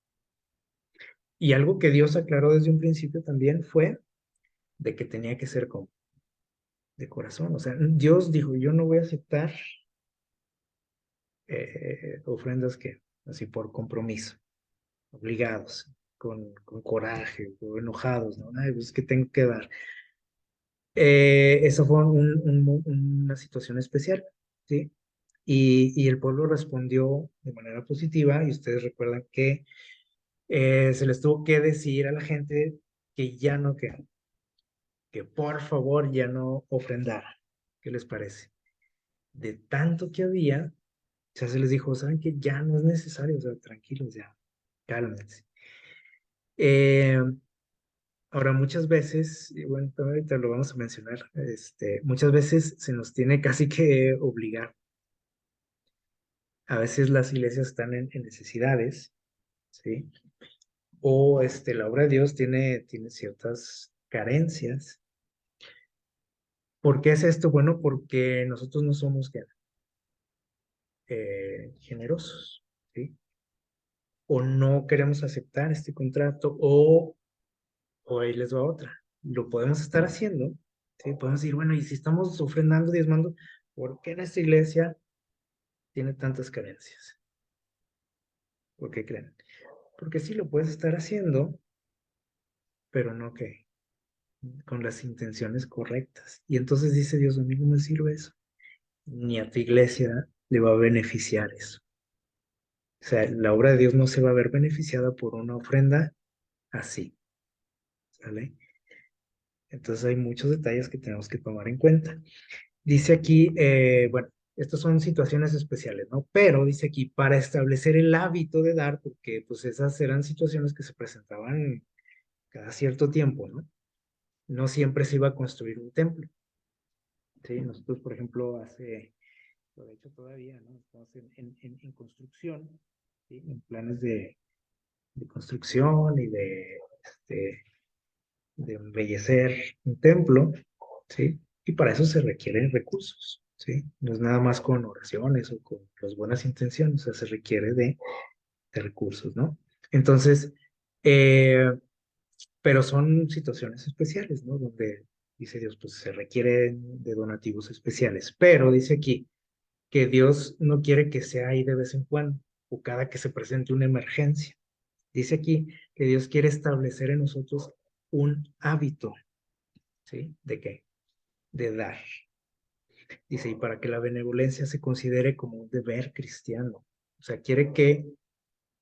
Y algo que Dios aclaró desde un principio también fue de que tenía que ser de corazón. O sea, Dios dijo, yo no voy a aceptar ofrendas que así por compromiso, obligados, con coraje, o enojados, ¿no? Ay, pues que tengo que dar. Esa fue una situación especial, ¿sí? Y el pueblo respondió de manera positiva y ustedes recuerdan que se les tuvo que decir a la gente que ya no, que por favor ya no ofrendara. ¿Qué les parece? De tanto que había, ya se les dijo, saben que ya no es necesario, o sea, tranquilos ya, cálmense. Eh, Ahora, muchas veces, y bueno, ahorita lo vamos a mencionar, muchas veces se nos tiene casi que obligar. A veces las iglesias están en necesidades, ¿sí? O la obra de Dios tiene ciertas carencias. ¿Por qué es esto? Bueno, porque nosotros no somos generosos, ¿sí? O no queremos aceptar este contrato, o ahí les va otra. Lo podemos estar haciendo, ¿sí? Podemos decir, bueno, y si estamos ofrendando, diezmando, ¿por qué nuestra iglesia tiene tantas carencias? ¿Por qué creen? Porque sí lo puedes estar haciendo, pero no que con las intenciones correctas. Y entonces dice Dios, a mí no me sirve eso, ni a tu iglesia le va a beneficiar eso. O sea, la obra de Dios no se va a ver beneficiada por una ofrenda así, ¿sale? Entonces hay muchos detalles que tenemos que tomar en cuenta. Dice aquí, bueno, estas son situaciones especiales, ¿no? Pero dice aquí, para establecer el hábito de dar, porque pues esas eran situaciones que se presentaban cada cierto tiempo, ¿no? No siempre se iba a construir un templo, ¿sí? Nosotros, por ejemplo, de hecho todavía, ¿no? Estamos en construcción, ¿sí? En planes de construcción y de embellecer un templo, ¿sí? Y para eso se requieren recursos, ¿sí? No es nada más con oraciones o con las buenas intenciones, o sea, se requiere de recursos, ¿no? Entonces, eh, pero son situaciones especiales, ¿no? Donde dice Dios, pues se requieren de donativos especiales, pero dice aquí que Dios no quiere que sea ahí de vez en cuando o cada que se presente una emergencia. Dice aquí que Dios quiere establecer en nosotros un hábito, ¿sí? ¿De qué? De dar. Dice, y para que la benevolencia se considere como un deber cristiano. O sea, quiere que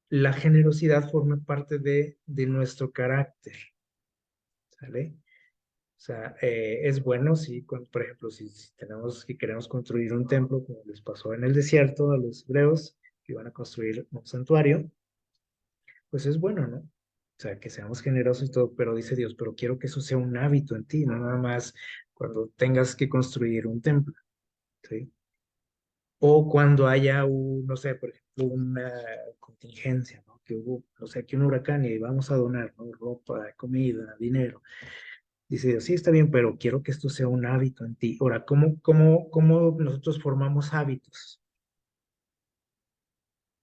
la generosidad forme parte de nuestro carácter, ¿sale? O sea, es bueno si, por ejemplo, si queremos construir un templo, como les pasó en el desierto a los hebreos, que iban a construir un santuario, pues es bueno, ¿no? O sea, que seamos generosos y todo, pero dice Dios, pero quiero que eso sea un hábito en ti, no nada más cuando tengas que construir un templo, ¿sí? O cuando haya un, no sé, por ejemplo, una contingencia, ¿no? Que hubo, no sé, aquí un huracán y vamos a donar, ¿no? Ropa, comida, dinero. Dice Dios, sí, está bien, pero quiero que esto sea un hábito en ti. Ahora, ¿cómo nosotros formamos hábitos?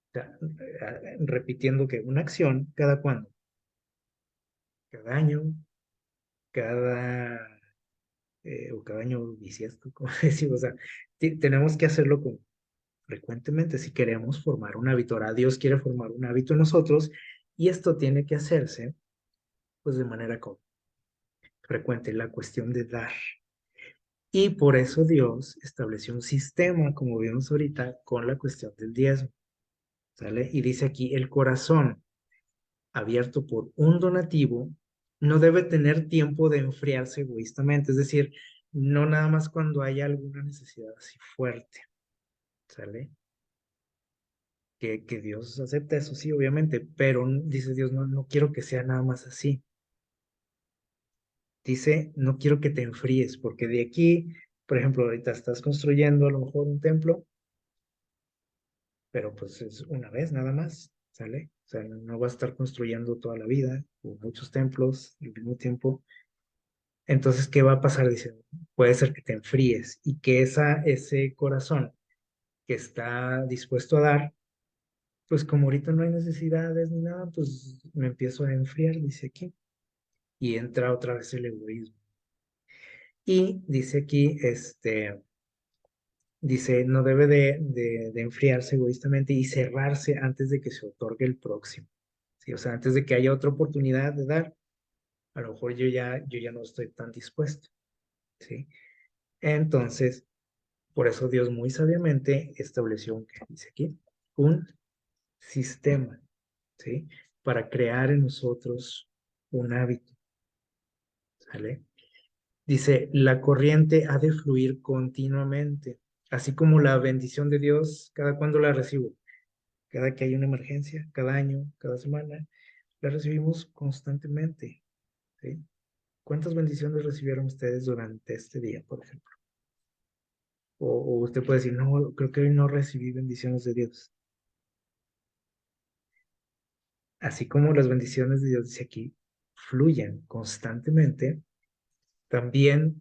O sea, repitiendo que una acción, ¿cada cuándo? Cada año, cada, o cada año bisiesto, como decimos. O sea, tenemos que hacerlo frecuentemente si queremos formar un hábito. Ahora, Dios quiere formar un hábito en nosotros y esto tiene que hacerse, pues, de manera frecuente, la cuestión de dar. Y por eso Dios estableció un sistema, como vimos ahorita, con la cuestión del diezmo, ¿sale? Y dice aquí, el corazón abierto por un donativo no debe tener tiempo de enfriarse egoístamente, es decir, no nada más cuando haya alguna necesidad así fuerte, ¿sale? Que Dios acepta eso, sí, obviamente, pero dice Dios, no, no quiero que sea nada más así. Dice, no quiero que te enfríes, porque de aquí, por ejemplo, ahorita estás construyendo a lo mejor un templo, pero pues es una vez nada más, ¿sale? O sea, no vas a estar construyendo toda la vida o muchos templos al mismo tiempo. Entonces, ¿qué va a pasar? Dice, puede ser que te enfríes y que ese corazón que está dispuesto a dar, pues como ahorita no hay necesidades ni nada, pues me empiezo a enfriar, dice aquí, y entra otra vez el egoísmo. Y dice aquí, dice, no debe de enfriarse egoístamente y cerrarse antes de que se otorgue el próximo. ¿Sí? O sea, antes de que haya otra oportunidad de dar, a lo mejor yo ya no estoy tan dispuesto. ¿Sí? Entonces, por eso Dios muy sabiamente estableció un, ¿qué dice aquí? Un sistema, ¿sí? Para crear en nosotros un hábito, ¿sale? Dice, la corriente ha de fluir continuamente, así como la bendición de Dios, ¿cada cuándo la recibo? Cada que hay una emergencia, cada año, cada semana, la recibimos constantemente, ¿sí? ¿Cuántas bendiciones recibieron ustedes durante este día, por ejemplo? O usted puede decir, no, creo que hoy no recibí bendiciones de Dios. Así como las bendiciones de Dios, dice aquí, fluyen constantemente, también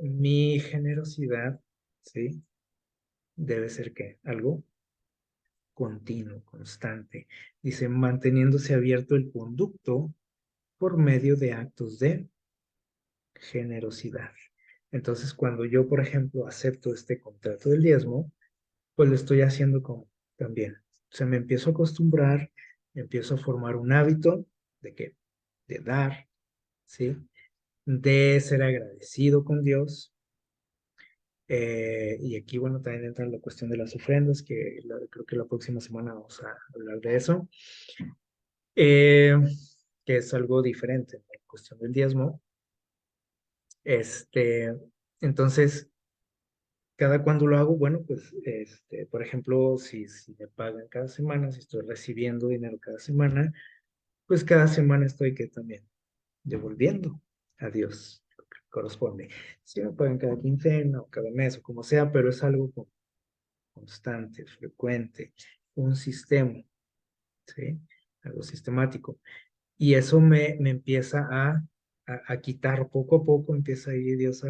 mi generosidad, ¿sí? Debe ser que algo continuo, constante. Dice, manteniéndose abierto el conducto por medio de actos de generosidad. Entonces, cuando yo, por ejemplo, acepto este contrato del diezmo, pues lo estoy haciendo como también. O sea, me empiezo a acostumbrar, me empiezo a formar un hábito de que, de dar, ¿sí? De ser agradecido con Dios. Y aquí, bueno, también entra la cuestión de las ofrendas, que creo que la próxima semana vamos a hablar de eso, eh, que es algo diferente, ¿no? La cuestión del diezmo. Este, entonces, cada cuando lo hago, bueno, pues, por ejemplo, si me pagan cada semana, si estoy recibiendo dinero cada semana, pues cada semana estoy que también devolviendo a Dios lo que corresponde. Si me pagan cada quincena o cada mes o como sea, pero es algo constante, frecuente, un sistema, ¿sí? Algo sistemático. Y eso me empieza a quitar poco a poco, empieza ahí Dios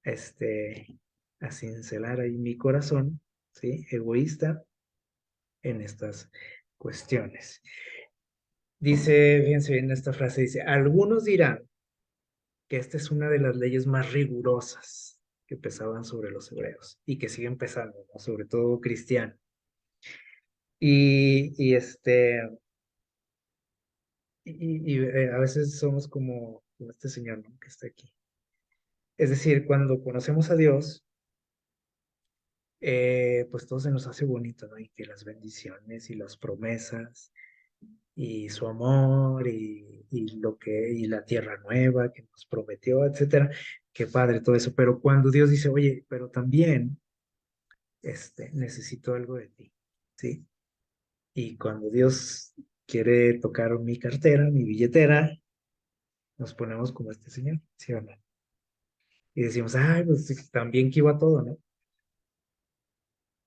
este, a cincelar ahí mi corazón, ¿sí? Egoísta en estas cuestiones. Dice, fíjense bien esta frase, dice, algunos dirán que esta es una de las leyes más rigurosas que pesaban sobre los hebreos y que siguen pesando, ¿no? Sobre todo cristiano. Y a veces somos como este señor, ¿no? Que está aquí. Es decir, cuando conocemos a Dios, pues todo se nos hace bonito, ¿no? Y que las bendiciones y las promesas y su amor y la tierra nueva que nos prometió, etcétera. Qué padre todo eso. Pero cuando Dios dice, oye, pero también necesito algo de ti, ¿sí? Y cuando Dios quiere tocar mi cartera, mi billetera, nos ponemos como este señor, ¿sí o no? Y decimos, ay, pues sí, también que iba todo, ¿no? O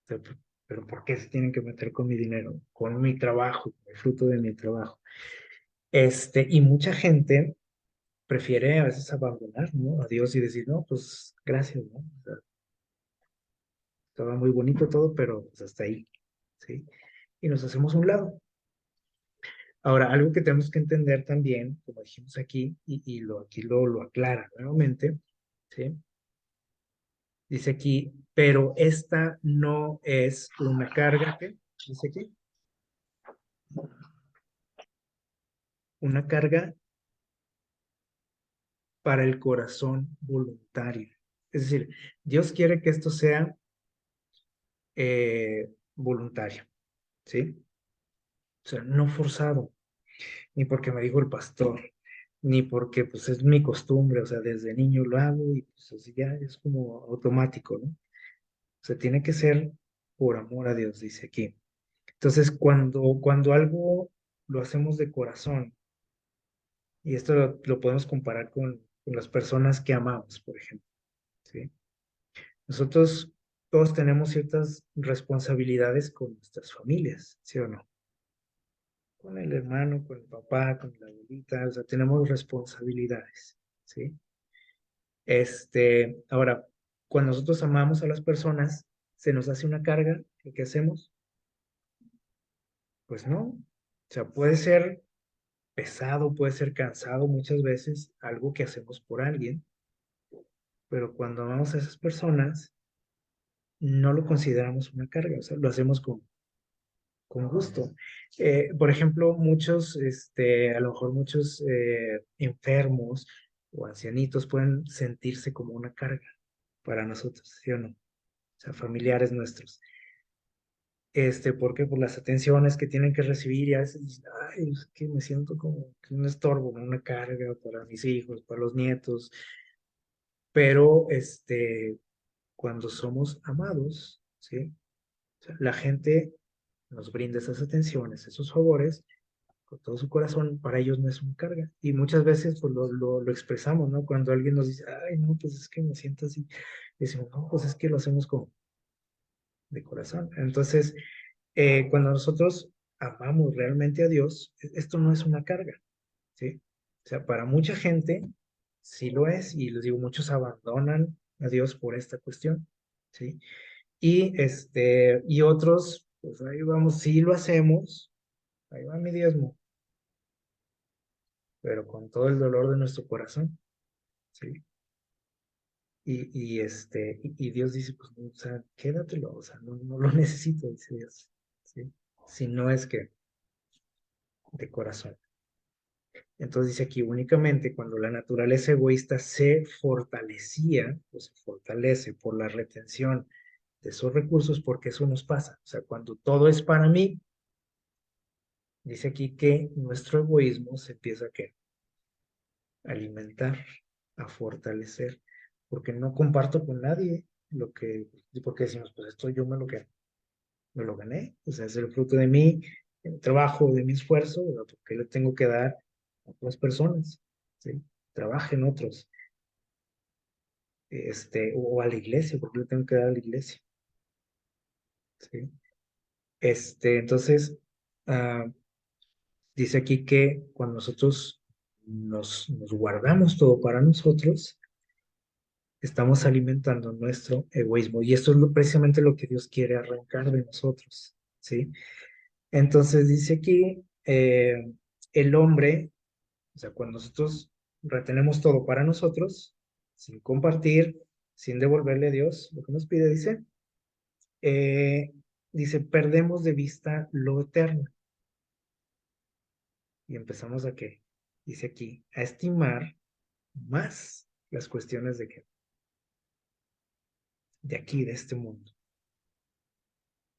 sea, pero ¿por qué se tienen que meter con mi dinero, con mi trabajo, con el fruto de mi trabajo? Y mucha gente prefiere a veces abandonar, ¿no? A Dios y decir, no, pues gracias, ¿no? O sea, estaba muy bonito todo, pero pues hasta ahí, ¿sí? Y nos hacemos a un lado. Ahora, algo que tenemos que entender también, como dijimos aquí, aquí lo aclara nuevamente, ¿sí? Dice aquí, pero esta no es una carga, ¿qué? Dice aquí, una carga para el corazón voluntario. Es decir, Dios quiere que esto sea voluntario, ¿sí? O sea, no forzado, ni porque me dijo el pastor, ni porque pues es mi costumbre, o sea, desde niño lo hago y pues así ya es como automático, ¿no? O sea, tiene que ser por amor a Dios, dice aquí. Entonces, cuando algo lo hacemos de corazón, y esto lo podemos comparar con las personas que amamos, por ejemplo, ¿sí? Nosotros todos tenemos ciertas responsabilidades con nuestras familias, ¿sí o no? Con el hermano, con el papá, con la abuelita, o sea, tenemos responsabilidades, ¿sí? Ahora, cuando nosotros amamos a las personas, se nos hace una carga, ¿qué hacemos? Pues no. O sea, puede ser pesado, puede ser cansado muchas veces, algo que hacemos por alguien, pero cuando amamos a esas personas, no lo consideramos una carga, o sea, lo hacemos con gusto. Por ejemplo, a lo mejor muchos enfermos o ancianitos pueden sentirse como una carga para nosotros, ¿sí o no? O sea, familiares nuestros. ¿Por qué? Por las atenciones que tienen que recibir y a veces dicen, ay, es que me siento como que un estorbo, ¿no? Una carga para mis hijos, para los nietos, pero cuando somos amados, ¿sí? O sea, la gente nos brinda esas atenciones, esos favores, con todo su corazón, para ellos no es una carga. Y muchas veces pues, lo expresamos, ¿no? Cuando alguien nos dice, ay, no, pues es que me siento así, decimos, no, pues es que lo hacemos de corazón. Entonces, cuando nosotros amamos realmente a Dios, esto no es una carga, ¿sí? O sea, para mucha gente sí lo es, y les digo, muchos abandonan a Dios por esta cuestión, ¿sí? Y otros, pues ahí vamos, sí lo hacemos, ahí va mi diezmo, pero con todo el dolor de nuestro corazón, ¿sí? Y Dios dice, pues, o sea, quédatelo, o sea, no lo necesito, dice Dios, ¿sí? Si no es que de corazón. Entonces dice aquí, únicamente cuando la naturaleza egoísta se fortalecía o se fortalece por la retención de esos recursos, porque eso nos pasa. O sea, cuando todo es para mí, dice aquí que nuestro egoísmo se empieza a alimentar, a fortalecer, porque no comparto con nadie porque decimos, pues esto yo me lo gané, o sea, es el fruto de mi trabajo, de mi esfuerzo, ¿verdad? Porque le tengo que dar a otras personas, ¿sí? Trabajen otros, o a la iglesia, porque le tengo que dar a la iglesia, ¿sí? Entonces, ah, dice aquí que cuando nosotros nos guardamos todo para nosotros, estamos alimentando nuestro egoísmo. Y esto es precisamente lo que Dios quiere arrancar de nosotros, ¿sí? Entonces dice aquí, el hombre, o sea, cuando nosotros retenemos todo para nosotros, sin compartir, sin devolverle a Dios, lo que nos pide, eh, dice, perdemos de vista lo eterno. Y empezamos a qué, dice aquí, a estimar más las cuestiones de aquí, de este mundo.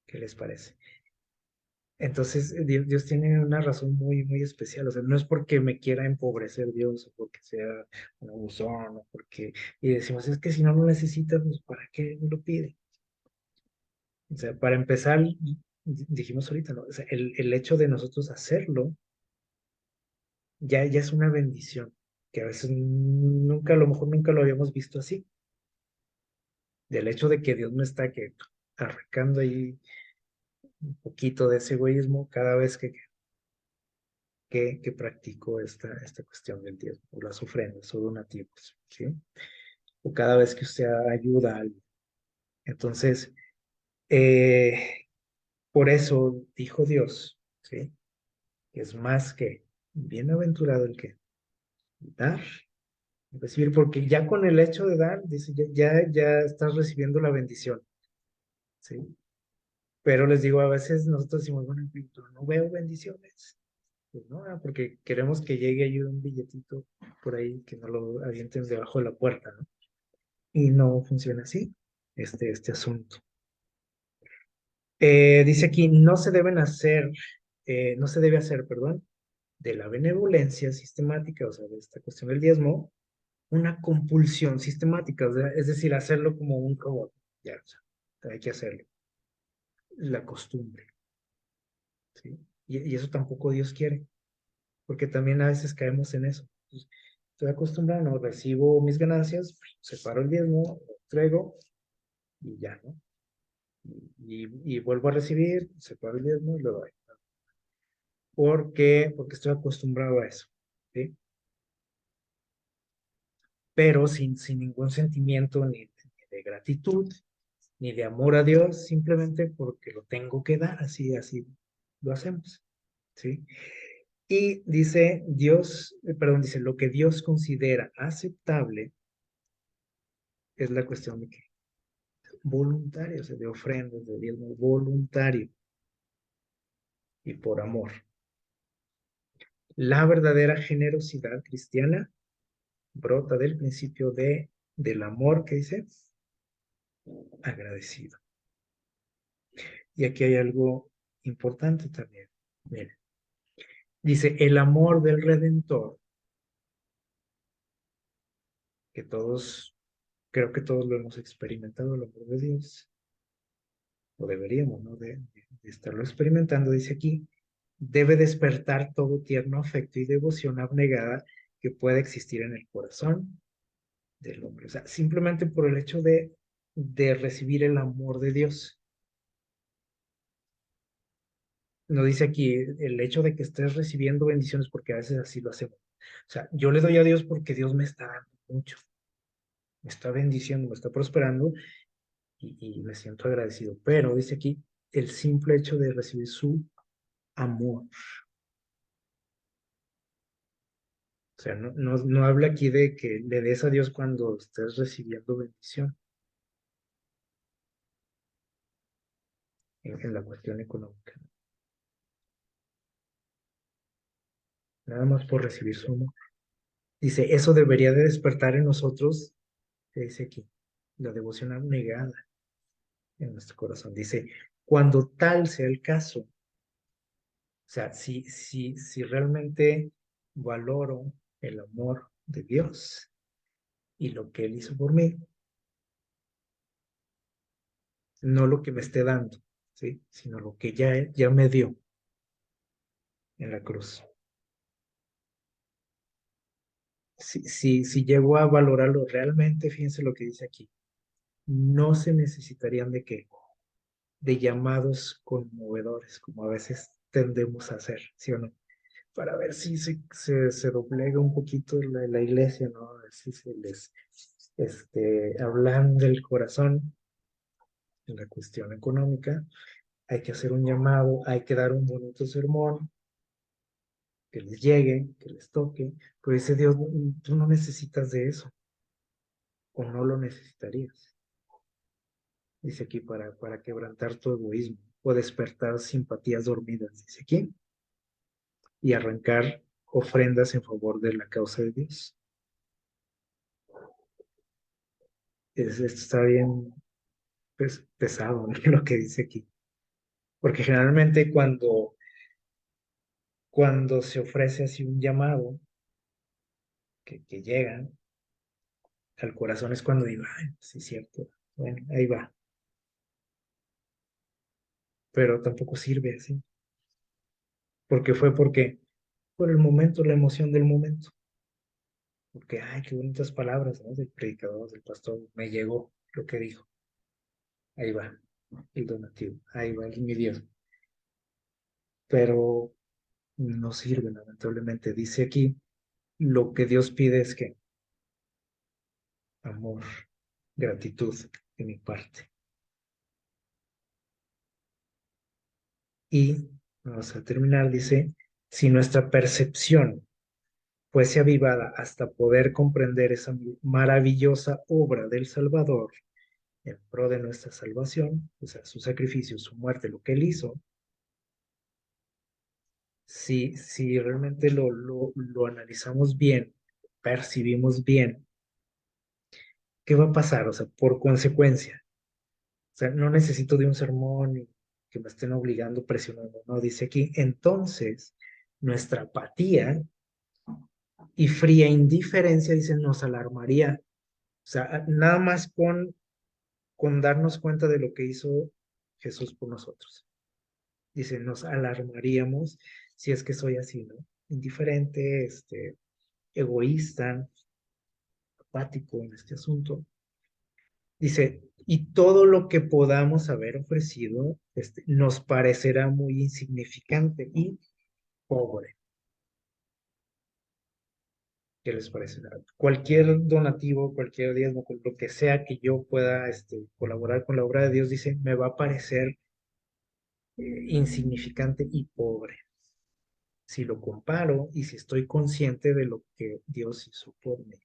¿Qué les parece? Entonces, Dios tiene una razón muy, muy especial. O sea, no es porque me quiera empobrecer Dios o porque sea un abusón o porque... Y decimos, es que si no lo necesita, pues ¿para qué me lo pide? O sea, para empezar, dijimos ahorita, ¿no? O sea, el hecho de nosotros hacerlo ya es una bendición. que a veces nunca, a lo mejor nunca lo habíamos visto así, del hecho de que Dios me está que arrancando ahí un poquito de ese egoísmo cada vez que practico esta cuestión del diezmo, o las ofrendas o donativos, ¿sí? O cada vez que usted ayuda a alguien. Entonces, eh, por eso dijo Dios, ¿sí? Que es más que bienaventurado el que dar, recibir, porque ya con el hecho de dar, dice, ya estás recibiendo la bendición, ¿sí? Pero les digo, a veces nosotros decimos, bueno, pero no veo bendiciones. Pues no, porque queremos que llegue ahí un billetito por ahí que no lo avienten debajo de la puerta, ¿no? Y no funciona así, este asunto. Dice aquí, no se debe hacer, perdón, de la benevolencia sistemática, o sea, de esta cuestión del diezmo, una compulsión sistemática, o sea, es decir, hacerlo como un robot, ya, o sea, hay que hacerlo, la costumbre, ¿sí? Y eso tampoco Dios quiere, porque también a veces caemos en eso. Pues, estoy acostumbrado, no recibo mis ganancias, separo el diezmo, lo entrego y ya, ¿no? Y vuelvo a recibir, separo el diezmo y lo doy. ¿Por qué? Porque estoy acostumbrado a eso, ¿sí? Pero sin ningún sentimiento ni de gratitud, ni de amor a Dios, simplemente porque lo tengo que dar, así lo hacemos, ¿sí? Y dice perdón, dice, lo que Dios considera aceptable es la cuestión de que voluntario, o sea, de ofrendas, de diezmo voluntario y por amor. La verdadera generosidad cristiana brota del principio del amor que dice agradecido. Y aquí hay algo importante también. Miren, dice, el amor del Redentor, que todos, creo que todos lo hemos experimentado, el amor de Dios, o deberíamos, ¿no? De estarlo experimentando, dice aquí, debe despertar todo tierno afecto y devoción abnegada que pueda existir en el corazón del hombre. O sea, simplemente por el hecho de recibir el amor de Dios. No dice aquí el hecho de que estés recibiendo bendiciones, porque a veces así lo hacemos. O sea, yo le doy a Dios porque Dios me está dando mucho, me está bendiciendo, me está prosperando y me siento agradecido. Pero dice aquí el simple hecho de recibir su amor. O sea, no habla aquí de que le des a Dios cuando estés recibiendo bendición en la cuestión económica. Nada más por recibir su amor. Dice, eso debería de despertar en nosotros, que dice aquí, la devoción abnegada en nuestro corazón. Dice, cuando tal sea el caso, o sea, si realmente valoro el amor de Dios y lo que Él hizo por mí, no lo que me esté dando, ¿sí? Sino lo que ya me dio en la cruz. Si llego a valorarlo realmente, fíjense lo que dice aquí, no se necesitarían de qué, de llamados conmovedores, como a veces tendemos a hacer, ¿sí o no? Para ver si se doblega un poquito la iglesia, ¿no? A ver si se les hablan del corazón en la cuestión económica. Hay que hacer un llamado, hay que dar un bonito sermón, que les llegue, que les toque. Pero dice Dios, tú no necesitas de eso, o no lo necesitarías. Dice aquí, para quebrantar tu egoísmo o despertar simpatías dormidas, dice aquí, y arrancar ofrendas en favor de la causa de Dios. Esto está bien pesado, ¿no? Lo que dice aquí. Porque generalmente cuando se ofrece así un llamado que llega al corazón es cuando digo, ay, sí es cierto, bueno, ahí va. Pero tampoco sirve así. Porque por el momento, la emoción del momento. porque, ay, qué bonitas palabras, ¿no? Del predicador, del pastor, me llegó lo que dijo. Ahí va, el donativo, ahí va el mi Dios. Pero no sirve, lamentablemente. Dice aquí, lo que Dios pide es que amor, gratitud de mi parte. Y vamos a terminar, dice, si nuestra percepción fuese avivada hasta poder comprender esa maravillosa obra del Salvador en pro de nuestra salvación, o sea, su sacrificio, su muerte, lo que él hizo, si realmente lo analizamos bien, percibimos bien, ¿qué va a pasar? O sea, por consecuencia, o sea, no necesito de un sermón y que me estén obligando, presionando, no, dice aquí, entonces nuestra apatía y fría indiferencia, dice, nos alarmaría. O sea, nada más con darnos cuenta de lo que hizo Jesús por nosotros. Dice, nos alarmaríamos si es que soy así, ¿no? Indiferente, egoísta, apático en este asunto. Dice, y todo lo que podamos haber ofrecido, nos parecerá muy insignificante y pobre. ¿Qué les parece? Cualquier donativo, cualquier diezmo, lo que sea que yo pueda colaborar con la obra de Dios, dice, me va a parecer insignificante y pobre si lo comparo y si estoy consciente de lo que Dios hizo por mí.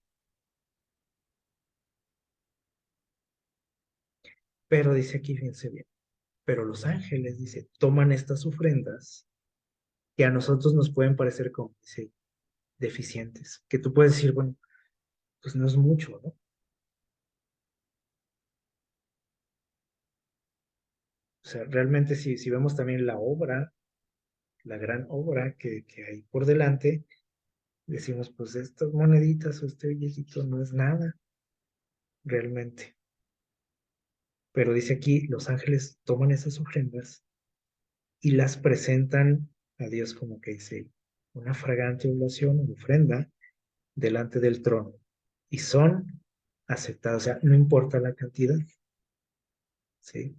Pero dice aquí, fíjense bien, pero los ángeles, dice, toman estas ofrendas que a nosotros nos pueden parecer como, dice, deficientes, que tú puedes decir, bueno, pues no es mucho, ¿no? O sea, realmente si vemos también la obra, la gran obra que hay por delante, decimos, pues estas moneditas o este billetito no es nada, realmente. Pero dice aquí, los ángeles toman esas ofrendas y las presentan a Dios como que dice, una fragante oblación, una ofrenda, delante del trono. Y son aceptadas, o sea, no importa la cantidad, ¿sí?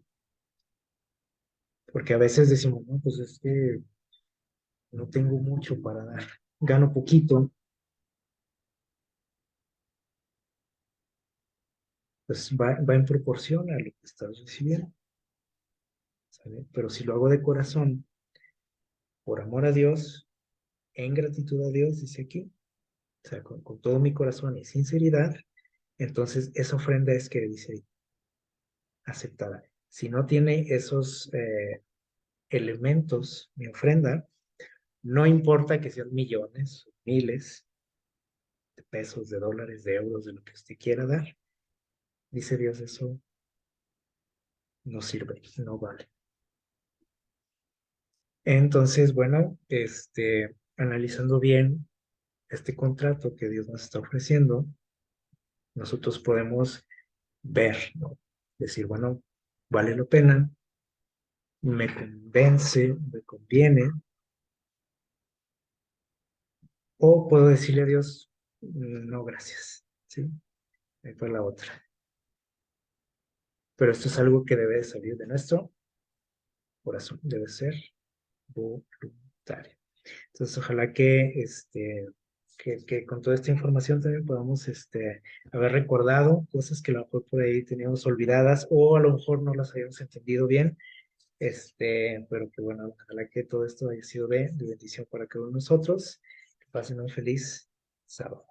Porque a veces decimos, no, pues es que no tengo mucho para dar, gano poquito, pues va en proporción a lo que estás recibiendo, ¿sale? Pero si lo hago de corazón, por amor a Dios, en gratitud a Dios, dice aquí, o sea, con todo mi corazón y sinceridad, entonces esa ofrenda es que dice aceptada. Si no tiene esos elementos, mi ofrenda, no importa que sean millones, miles de pesos, de dólares, de euros, de lo que usted quiera dar, dice Dios, eso no sirve, no vale. Entonces, bueno, analizando bien este contrato que Dios nos está ofreciendo, nosotros podemos ver, ¿no? Decir, bueno, vale la pena, me convence, me conviene, o puedo decirle a Dios, no, gracias, ¿sí? Ahí fue la otra. Pero esto es algo que debe de salir de nuestro corazón, debe ser voluntario. Entonces, ojalá que con toda esta información también podamos haber recordado cosas que a lo mejor por ahí teníamos olvidadas o a lo mejor no las habíamos entendido bien. Pero que bueno, ojalá que todo esto haya sido de bendición para cada uno de nosotros. Que pasen un feliz sábado.